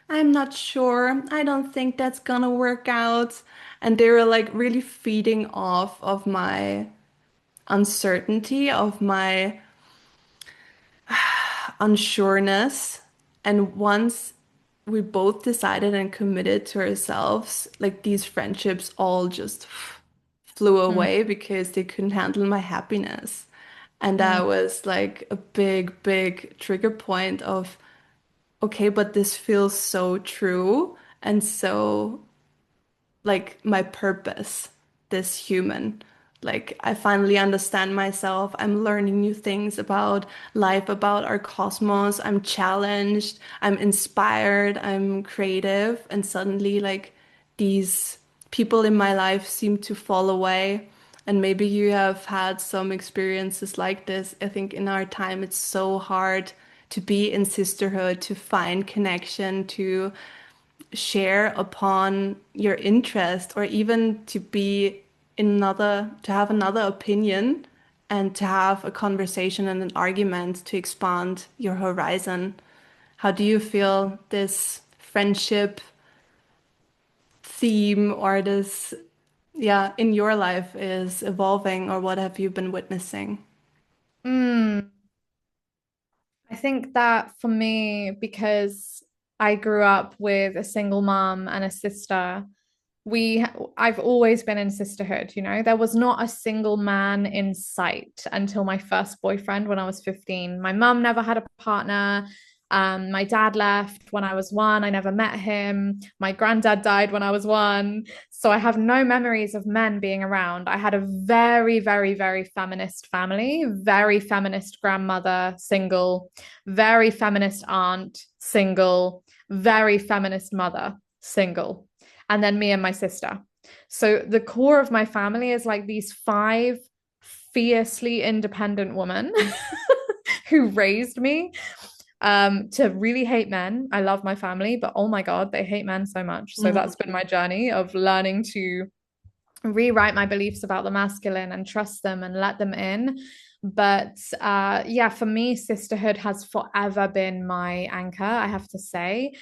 I'm not sure. I don't think that's gonna work out. And they were like really feeding off of my uncertainty, of my unsureness. And once we both decided and committed to ourselves, like these friendships all just flew Mm, away because they couldn't handle my happiness. And mm, that was like a big, big trigger point of, okay, but this feels so true and so like my purpose, this human. Like, I finally understand myself. I'm learning new things about life, about our cosmos. I'm challenged, I'm inspired, I'm creative. And suddenly, like, these people in my life seem to fall away. And maybe you have had some experiences like this. I think in our time, it's so hard to be in sisterhood, to find connection, to share upon your interest, or even to be to have another opinion and to have a conversation and an argument to expand your horizon. How do you feel this friendship theme or this, yeah, in your life is evolving, or what have you been witnessing? mm. I think that for me, because I grew up with a single mom and a sister, we I've always been in sisterhood, you know. There was not a single man in sight until my first boyfriend when I was 15. My mum never had a partner. My dad left when I was one. I never met him. My granddad died when I was one. So I have no memories of men being around. I had a very, very, very feminist family, very feminist grandmother, single, very feminist aunt, single, very feminist mother, single, and then me and my sister. So the core of my family is like these five fiercely independent women who raised me to really hate men. I love my family, but oh my God, they hate men so much. So Mm. that's been my journey of learning to rewrite my beliefs about the masculine and trust them and let them in. But yeah, for me, sisterhood has forever been my anchor, I have to say.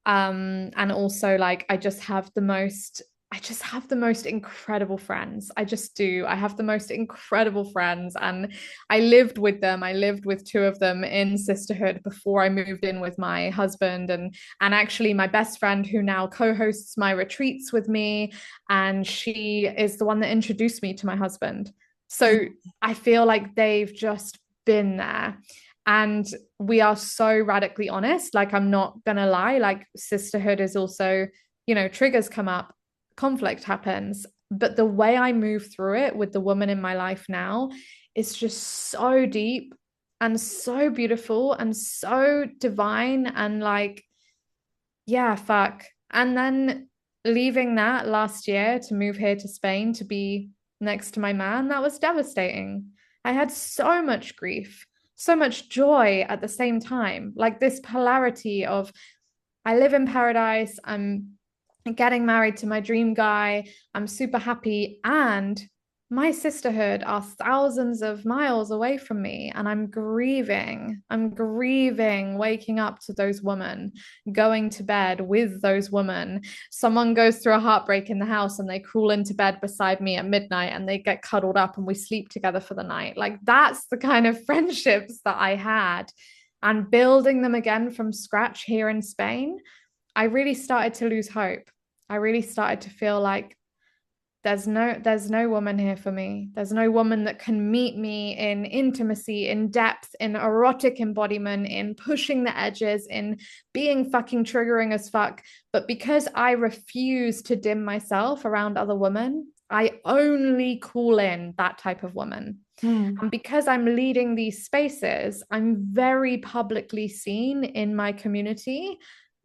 And also like I just have the most incredible friends. I just do. I have the most incredible friends, and I lived with them. I lived with two of them in sisterhood before I moved in with my husband, and actually my best friend who now co-hosts my retreats with me, and she is the one that introduced me to my husband. So I feel like they've just been there. And we are so radically honest. Like, I'm not gonna lie, like, sisterhood is also, you know, triggers come up, conflict happens. But the way I move through it with the woman in my life now is just so deep and so beautiful and so divine. And like, yeah, fuck. And then leaving that last year to move here to Spain to be next to my man, that was devastating. I had so much grief, so much joy at the same time. Like this polarity of I live in paradise, I'm getting married to my dream guy, I'm super happy, and my sisterhood are thousands of miles away from me, and I'm grieving. I'm grieving waking up to those women, going to bed with those women. Someone goes through a heartbreak in the house and they crawl into bed beside me at midnight and they get cuddled up and we sleep together for the night. Like that's the kind of friendships that I had. And building them again from scratch here in Spain, I really started to lose hope. I really started to feel like there's no woman here for me. There's no woman that can meet me in intimacy, in depth, in erotic embodiment, in pushing the edges, in being fucking triggering as fuck. But because I refuse to dim myself around other women, I only call in that type of woman. Mm. And because I'm leading these spaces, I'm very publicly seen in my community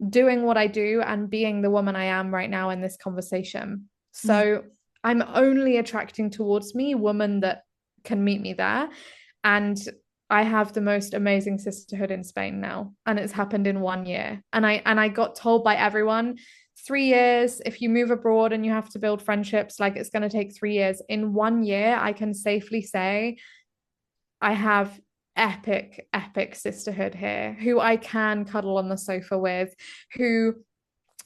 doing what I do and being the woman I am right now in this conversation. Mm. So I'm only attracting towards me women that can meet me there. And I have the most amazing sisterhood in Spain now. And it's happened in 1 year. And I got told by everyone 3 years, if you move abroad and you have to build friendships, like it's going to take 3 years. In 1 year, I can safely say I have epic sisterhood here who I can cuddle on the sofa with, who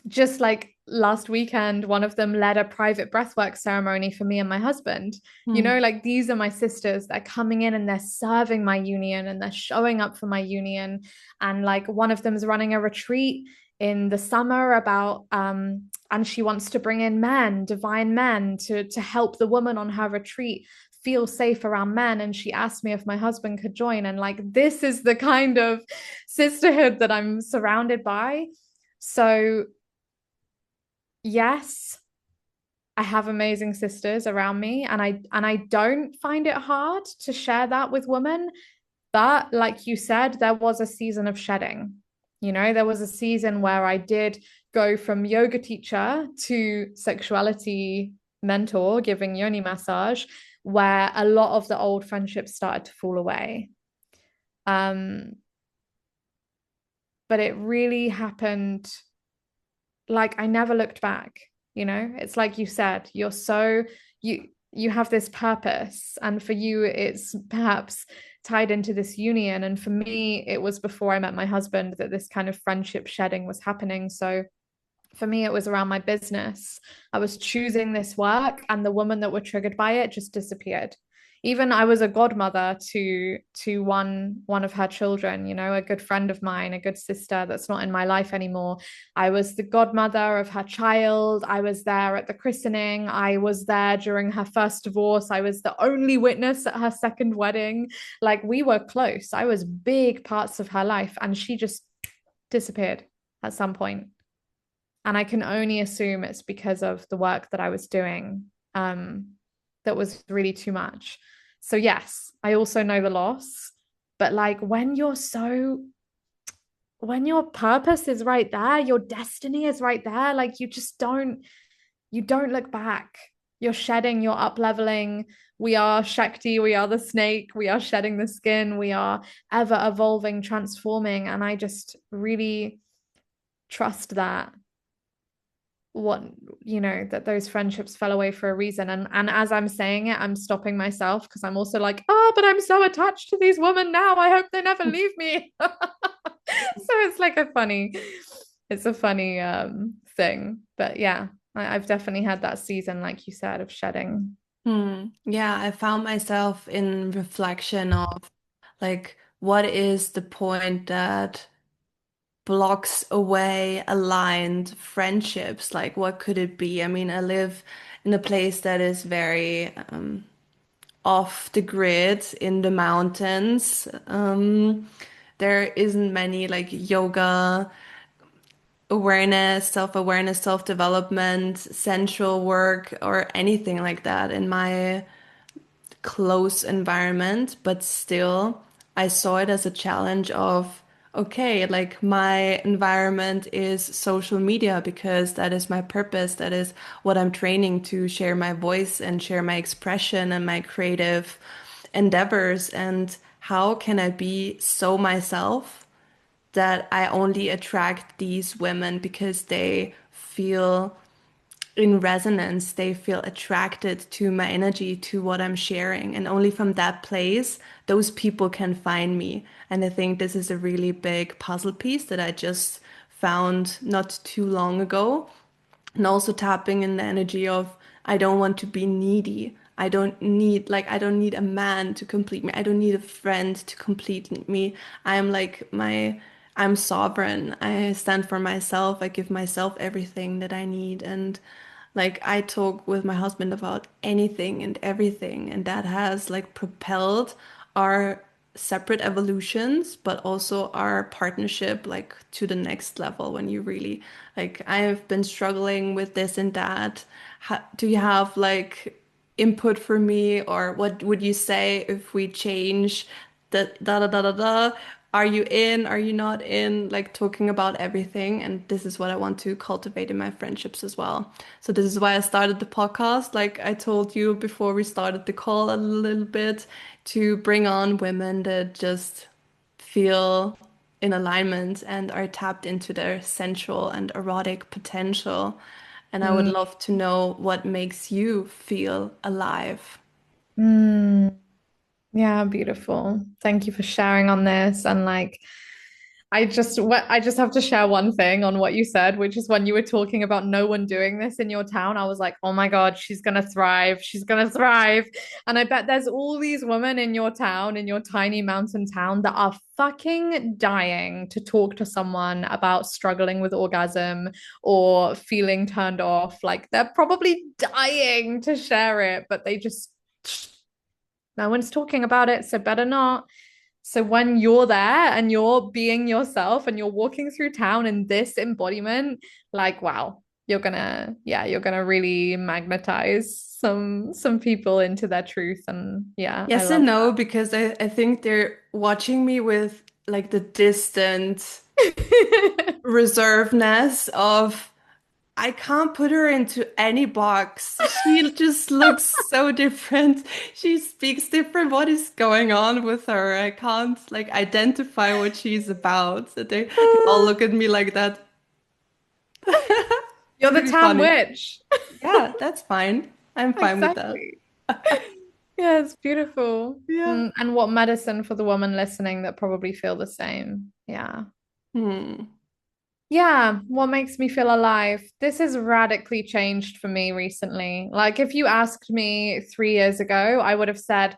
just like last weekend, one of them led a private breathwork ceremony for me and my husband. You Mm. know, like these are my sisters. They're coming in and they're serving my union and they're showing up for my union. And like one of them is running a retreat in the summer about and she wants to bring in men, divine men, to help the woman on her retreat feel safe around men. And she asked me if my husband could join. And like this is the kind of sisterhood that I'm surrounded by. So yes, I have amazing sisters around me, and I don't find it hard to share that with women. But like you said, there was a season of shedding. You know, there was a season where I did go from yoga teacher to sexuality mentor, giving yoni massage, where a lot of the old friendships started to fall away. Um, but it really happened, like I never looked back. You know, it's like you said, you have this purpose, and for you it's perhaps tied into this union, and for me it was before I met my husband that this kind of friendship shedding was happening. So for me it was around my business. I was choosing this work and the women that were triggered by it just disappeared. Even I was a godmother to one of her children, you know, a good friend of mine, a good sister that's not in my life anymore. I was the godmother of her child. I was there at the christening. I was there during her first divorce. I was the only witness at her second wedding. Like we were close. I was big parts of her life and she just disappeared at some point. And I can only assume it's because of the work that I was doing, that was really too much. So yes, I also know the loss, but like when your purpose is right there, your destiny is right there, like you don't look back. You're shedding, you're up leveling. We are Shakti, we are the snake, we are shedding the skin, we are ever evolving, transforming. And I just really trust that what that those friendships fell away for a reason. And as I'm saying it, I'm stopping myself because I'm also like, oh, but I'm so attached to these women now, I hope they never leave me. So it's like a funny thing. But yeah, I've definitely had that season, like you said, of shedding. Hmm. Yeah, I found myself in reflection of like, what is the point that blocks away aligned friendships? Like, what could it be? I mean, I live in a place that is very off the grid in the mountains. There isn't many like yoga awareness, self-awareness, self-development, sensual work, or anything like that in my close environment, but still I saw it as a challenge of, okay, like my environment is social media because that is my purpose. That is what I'm training to share my voice and share my expression and my creative endeavors. And how can I be so myself that I only attract these women because they feel in resonance, they feel attracted to my energy, to what I'm sharing. And only from that place, those people can find me. And I think this is a really big puzzle piece that I just found not too long ago. And also tapping in the energy of, I don't want to be needy. I don't need a man to complete me. I don't need a friend to complete me. I'm like I'm sovereign. I stand for myself. I give myself everything that I need. And like I talk with my husband about anything and everything. And that has like propelled our separate evolutions, but also our partnership like to the next level when you really like I have been struggling with this and that. Do you have like input for me, or what would you say if we change the da da da da da? Are you in? Are you not in? Like talking about everything. And this is what I want to cultivate in my friendships as well. So this is why I started the podcast. Like I told you before we started the call a little bit, to bring on women that just feel in alignment and are tapped into their sensual and erotic potential. And I would Mm. love to know what makes you feel alive. Mm. Yeah, beautiful. Thank you for sharing on this. And like, I just have to share one thing on what you said, which is when you were talking about no one doing this in your town, I was like, oh my God, she's gonna thrive. She's gonna thrive. And I bet there's all these women in your town, in your tiny mountain town, that are fucking dying to talk to someone about struggling with orgasm or feeling turned off. Like they're probably dying to share it, but they just no one's talking about it, so better not. So when you're there and you're being yourself and you're walking through town in this embodiment, like wow, you're gonna really magnetize some people into their truth. And yeah, I Yes and love no, because I think they're watching me with like the distant that. reservedness of I can't put her into any box. She just looks so different. She speaks different. What is going on with her? I can't like identify what she's about. So they all look at me like that. You're the Pretty town funny. witch. Yeah, that's fine. I'm fine with that. Exactly. Yeah, it's beautiful. Yeah. And what medicine for the woman listening that probably feel the same. Yeah. Hmm. Yeah, what makes me feel alive? This has radically changed for me recently. Like, if you asked me 3 years ago, I would have said,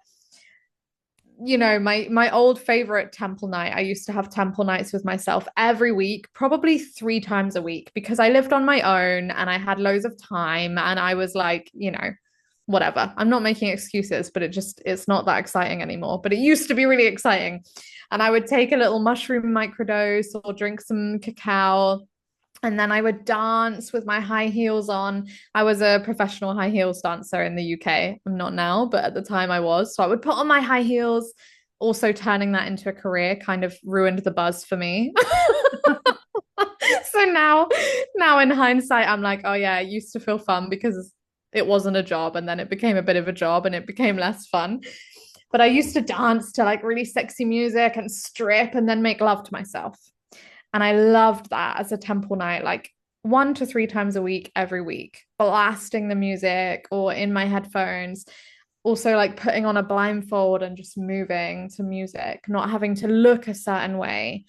my old favorite temple night. I used to have temple nights with myself every week, probably 3 times a week, because I lived on my own and I had loads of time and I was like, whatever. I'm not making excuses, but it's not that exciting anymore. But it used to be really exciting. And I would take a little mushroom microdose or drink some cacao, and then I would dance with my high heels on. I was a professional high heels dancer in the UK. I'm not now, but at the time I was. So I would put on my high heels. Also, turning that into a career kind of ruined the buzz for me. So now in hindsight, I'm like, oh yeah, it used to feel fun because it wasn't a job, and then it became a bit of a job and it became less fun. But I used to dance to like really sexy music and strip and then make love to myself. And I loved that as a temple night, like 1 to 3 times a week, every week, blasting the music or in my headphones. Also, like putting on a blindfold and just moving to music, not having to look a certain way.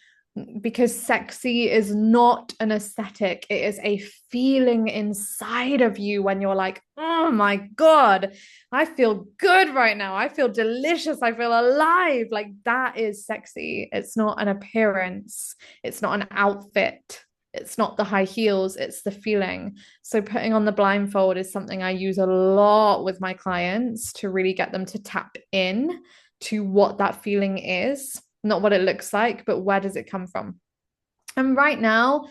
Because sexy is not an aesthetic, it is a feeling inside of you when you're like, oh my God, I feel good right now. I feel delicious. I feel alive. Like that is sexy. It's not an appearance, it's not an outfit. It's not the high heels, it's the feeling. So, putting on the blindfold is something I use a lot with my clients to really get them to tap in to what that feeling is, not what it looks like, but where does it come from? And right now,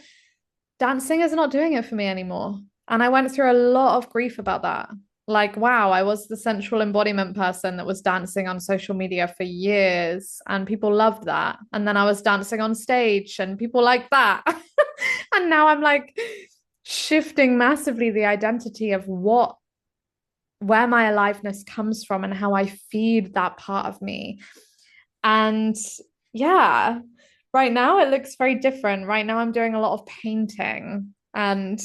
dancing is not doing it for me anymore. And I went through a lot of grief about that. Like, wow, I was the sensual embodiment person that was dancing on social media for years, and people loved that. And then I was dancing on stage, and people liked that. And now I'm like shifting massively the identity of where my aliveness comes from and how I feed that part of me. And yeah, right now it looks very different. Right now I'm doing a lot of painting and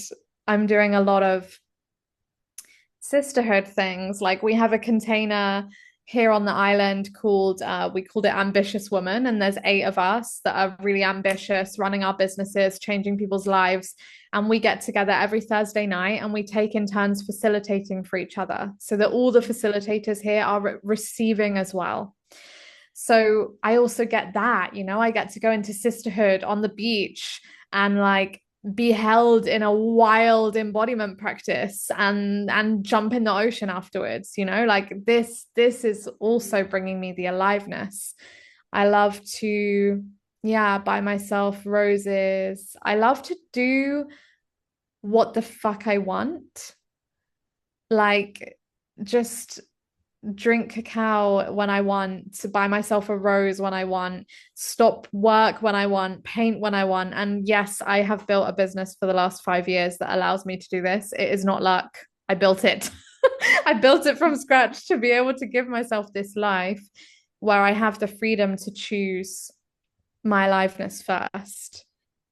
I'm doing a lot of sisterhood things. Like we have a container here on the island called we called it Ambitious Woman, and there's 8 of us that are really ambitious, running our businesses, changing people's lives. And we get together every Thursday night and we take in turns facilitating for each other so that all the facilitators here are receiving as well. So I also get that, I get to go into sisterhood on the beach and like be held in a wild embodiment practice and jump in the ocean afterwards, like this is also bringing me the aliveness. I love to, yeah, buy myself roses. I love to do what the fuck I want. Like, just drink cacao when I want, to buy myself a rose when I want, stop work when I want, paint when I want. And yes, I have built a business for the last 5 years that allows me to do this. It is not luck. I built it. I built it from scratch to be able to give myself this life where I have the freedom to choose my aliveness first.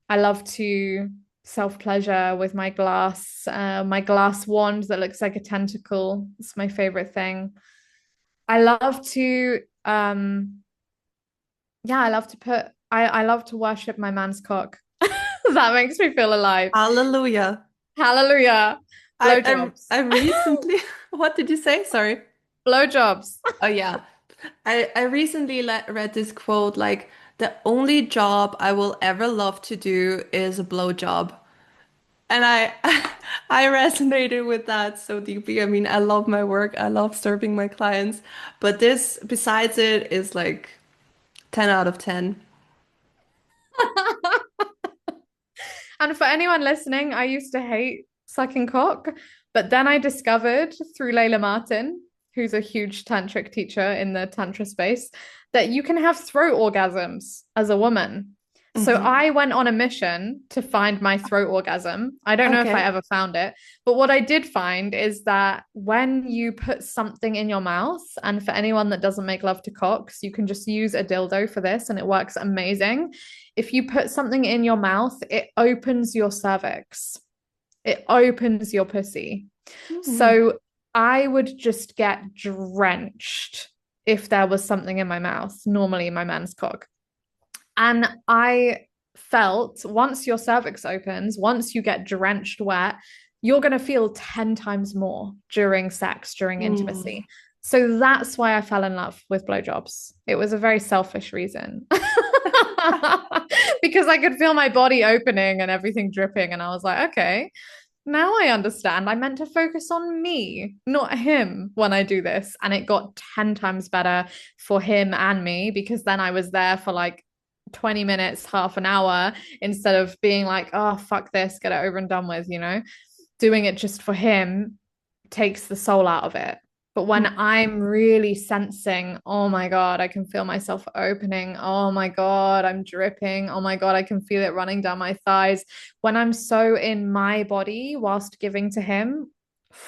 I love to self pleasure with my glass wand that looks like a tentacle. It's my favorite thing. I love to yeah, I love to worship my man's cock. That makes me feel alive. Hallelujah. Hallelujah. I Blowjobs. recently, what did you say? Sorry. Blowjobs. Oh yeah. I recently read this quote like the only job I will ever love to do is a blowjob. And I I resonated with that so deeply. I mean, I love my work. I love serving my clients, but this besides it is like 10 out of 10. And for anyone listening, I used to hate sucking cock, but then I discovered through Layla Martin, who's a huge tantric teacher in the tantra space, that you can have throat orgasms as a woman. So Hmm. I went on a mission to find my throat orgasm. I don't know if I Okay. ever found it, but what I did find is that when you put something in your mouth, and for anyone that doesn't make love to cocks, you can just use a dildo for this and it works amazing. If you put something in your mouth, it opens your cervix, it opens your pussy. Mhm. So I would just get drenched if there was something in my mouth, normally my man's cock. And I felt once your cervix opens, once you get drenched wet, you're going to feel 10 times more during sex, during Mm. intimacy. So that's why I fell in love with blowjobs. It was a very selfish reason. Because I could feel my body opening and everything dripping. And I was like, okay, now I understand. I meant to focus on me, not him, when I do this. And it got 10 times better for him and me because then I was there for like 20 minutes, half an hour, instead of being like, oh, fuck this, get it over and done with, you know? Doing it just for him takes the soul out of it. But when I'm really sensing, oh my God, I can feel myself opening. Oh my God, I'm dripping. Oh my God, I can feel it running down my thighs. When I'm so in my body whilst giving to him,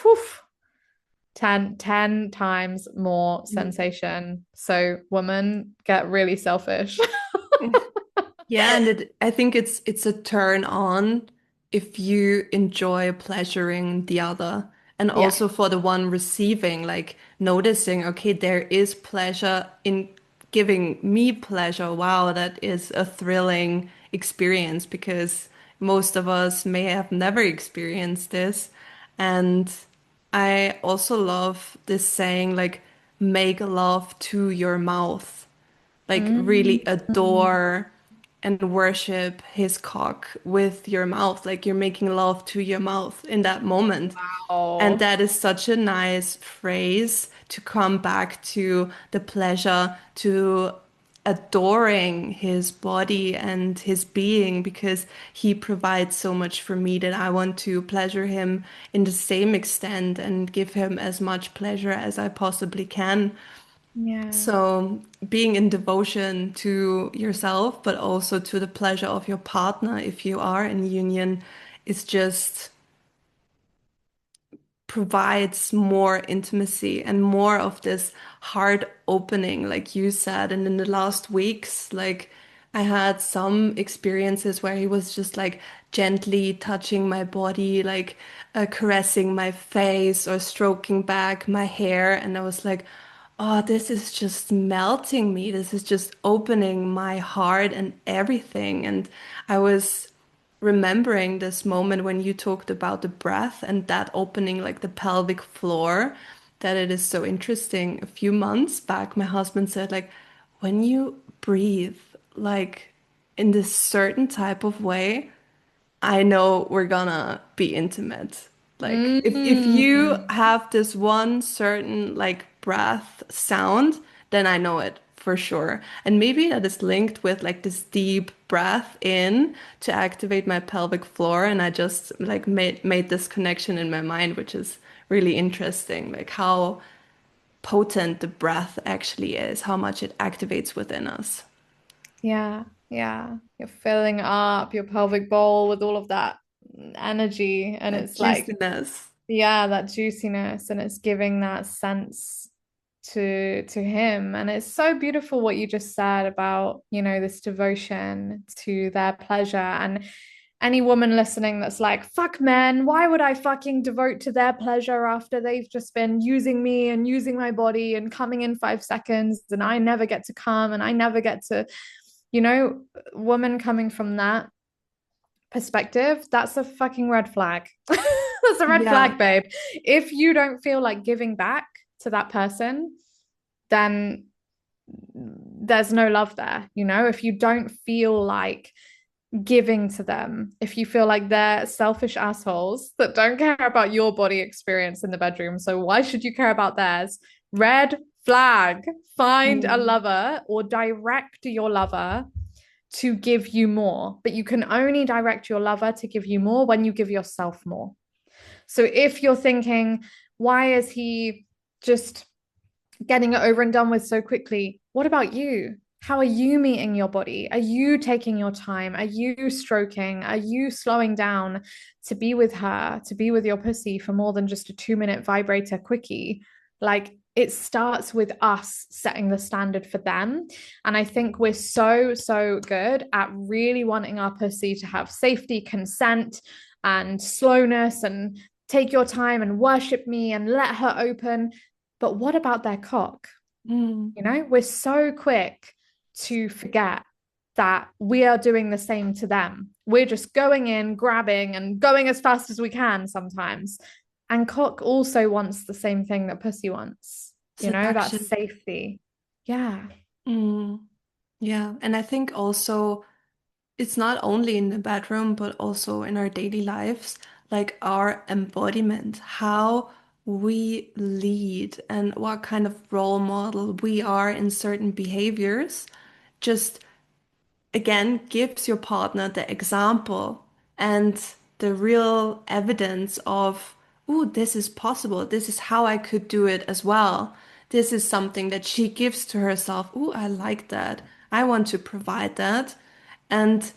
whew, 10 times more sensation. So, woman, get really selfish. Yeah, and I think it's a turn on if you enjoy pleasuring the other. And Yeah. also for the one receiving, like noticing, okay, there is pleasure in giving me pleasure. Wow, that is a thrilling experience because most of us may have never experienced this. And I also love this saying, like, make love to your mouth, like Mm. really adore and worship his cock with your mouth, like you're making love to your mouth in that moment. And Oh, that is such a nice phrase to come back to the pleasure, to adoring his body and his being because he provides so much for me that I want to pleasure him in the same extent and give him as much pleasure as I possibly can. yeah. So, being in devotion to yourself, but also to the pleasure of your partner, if you are in union, is just provides more intimacy and more of this heart opening, like you said. And in the last weeks, like I had some experiences where he was just like gently touching my body, like caressing my face or stroking back my hair. And I was like, oh, this is just melting me. This is just opening my heart and everything. And I was remembering this moment when you talked about the breath and that opening like the pelvic floor, that it is so interesting. A few months back, my husband said, like, when you breathe, like in this certain type of way, I know we're gonna be intimate. Like if you Mm. have this one certain like breath sound, then I know it for sure. And maybe that is linked with like this deep breath in to activate my pelvic floor. And I just like made this connection in my mind, which is really interesting, like how potent the breath actually is, how much it activates within us. Yeah, yeah. You're filling up your pelvic bowl with all of that energy, and That it's like, juiciness. yeah, that juiciness, and it's giving that sense to him. And it's so beautiful what you just said about, this devotion to their pleasure. And any woman listening that's like, fuck men, why would I fucking devote to their pleasure after they've just been using me and using my body and coming in 5 seconds and I never get to come and I never get to, you know, woman coming from that perspective, that's a fucking red flag. That's a red Yeah. flag, babe. If you don't feel like giving back to that person, then there's no love there. If you don't feel like giving to them, if you feel like they're selfish assholes that don't care about your body experience in the bedroom, so why should you care about theirs? Red flag. Find a Mm. lover or direct your lover to give you more, but you can only direct your lover to give you more when you give yourself more. So if you're thinking, why is he just getting it over and done with so quickly? What about you? How are you meeting your body? Are you taking your time? Are you stroking? Are you slowing down to be with her, to be with your pussy for more than just a 2-minute vibrator quickie? Like, it starts with us setting the standard for them. And I think we're so, so good at really wanting our pussy to have safety, consent, and slowness, and take your time and worship me and let her open. But what about their cock? Mm. We're so quick to forget that we are doing the same to them. We're just going in, grabbing, and going as fast as we can sometimes. And cock also wants the same thing that pussy wants, that Seduction. safety. Yeah. Mm. Yeah. And I think also it's not only in the bedroom, but also in our daily lives, like our embodiment, how we lead and what kind of role model we are in certain behaviors, just again gives your partner the example and the real evidence of, oh, this is possible. This is how I could do it as well. This is something that she gives to herself. Oh, I like that. I want to provide that. And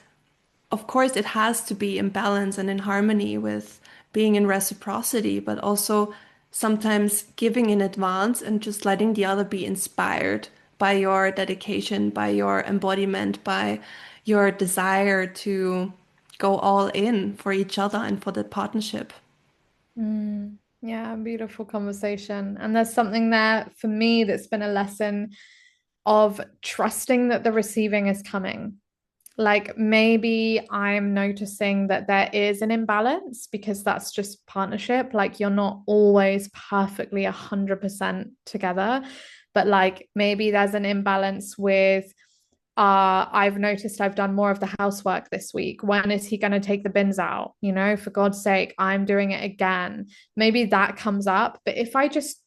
of course, it has to be in balance and in harmony with being in reciprocity, but also sometimes giving in advance and just letting the other be inspired by your dedication, by your embodiment, by your desire to go all in for each other and for the partnership. Yeah, beautiful conversation. And there's something there for me that's been a lesson of trusting that the receiving is coming. Like, maybe I'm noticing that there is an imbalance because that's just partnership. Like, you're not always perfectly 100% together, but like maybe there's an imbalance with I've noticed I've done more of the housework this week. When is he going to take the bins out? For God's sake, I'm doing it again. Maybe that comes up. But if I just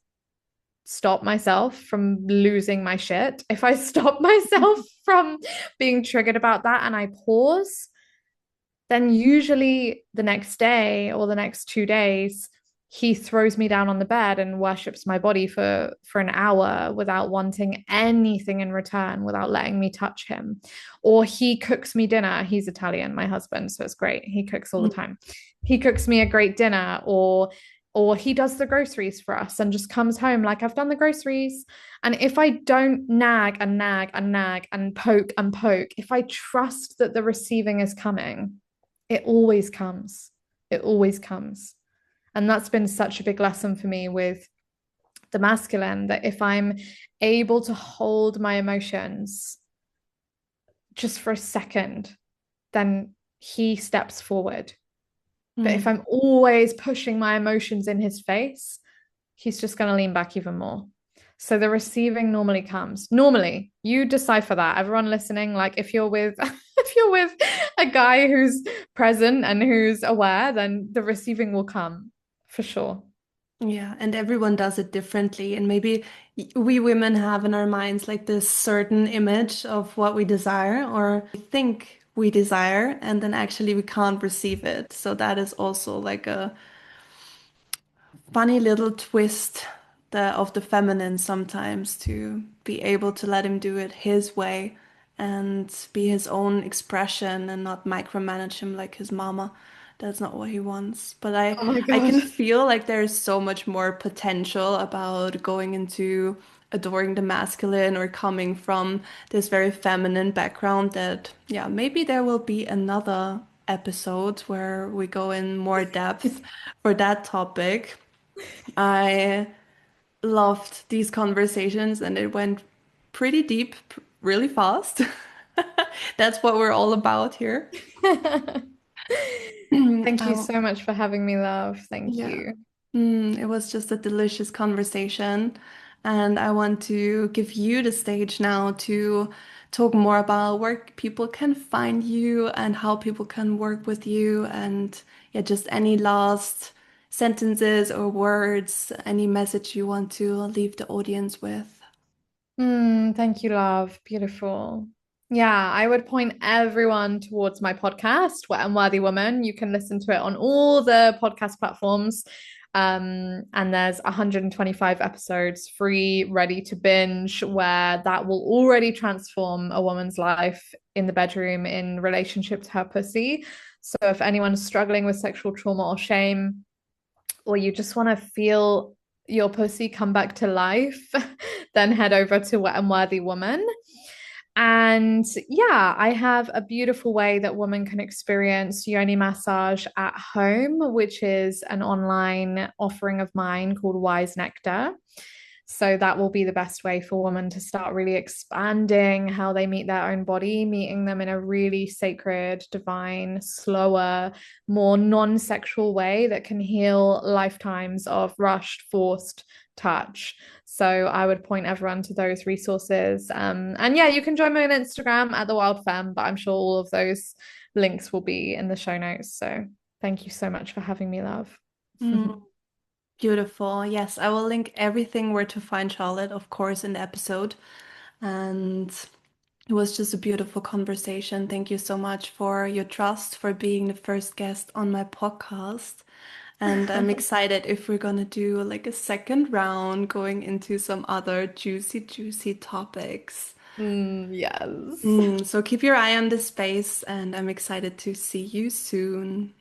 stop myself from losing my shit, if I stop myself from being triggered about that and I pause, then usually the next day or the next 2 days, he throws me down on the bed and worships my body for an hour without wanting anything in return, without letting me touch him. Or he cooks me dinner. He's Italian, my husband, so it's great. He cooks all the time. He cooks me a great dinner, or he does the groceries for us and just comes home like, I've done the groceries. And if I don't nag and nag and nag and poke, if I trust that the receiving is coming, it always comes. It always comes. And that's been such a big lesson for me with the masculine, that if I'm able to hold my emotions just for a second, then he steps forward. But if Mm. I'm always pushing my emotions in his face, he's just going to lean back even more. So the receiving normally comes. Normally, you decipher that. Everyone listening, like, if you're with if you're with a guy who's present and who's aware, then the receiving will come for sure. Yeah, and everyone does it differently. And maybe we women have in our minds like this certain image of what we desire or we think we desire, and then actually we can't receive it. So that is also like a funny little twist of the feminine sometimes to be able to let him do it his way and be his own expression and not micromanage him like his mama. That's not what he wants. But Oh my I God. can feel like there's so much more potential about going into adoring the masculine or coming from this very feminine background that, yeah, maybe there will be another episode where we go in more depth for that topic. I loved these conversations and it went pretty deep, really fast. That's what we're all about here. Thank you Oh, so much for having me, love. Thank yeah. you. It was just a delicious conversation. And I want to give you the stage now to talk more about where people can find you and how people can work with you. And yeah, just any last sentences or words, any message you want to leave the audience with. Thank you, love. Beautiful. Yeah, I would point everyone towards my podcast, Wet and Worthy Woman. You can listen to it on all the podcast platforms. And there's 125 episodes free, ready to binge, where that will already transform a woman's life in the bedroom in relationship to her pussy. So if anyone's struggling with sexual trauma or shame, or you just want to feel your pussy come back to life, then head over to Wet and Worthy Woman. And yeah, I have a beautiful way that women can experience yoni massage at home, which is an online offering of mine called Wise Nectar. So that will be the best way for women to start really expanding how they meet their own body, meeting them in a really sacred, divine, slower, more non-sexual way that can heal lifetimes of rushed, forced touch. So I would point everyone to those resources. And yeah, you can join me on Instagram at the Wild Femme, but I'm sure all of those links will be in the show notes. So thank you so much for having me, love. Mm, beautiful. Yes, I will link everything where to find Charlotte, of course, in the episode. And it was just a beautiful conversation. Thank you so much for your trust, for being the first guest on my podcast. And I'm excited if we're gonna do like a second round going into some other juicy, juicy topics. Yes. So keep your eye on this space, and I'm excited to see you soon.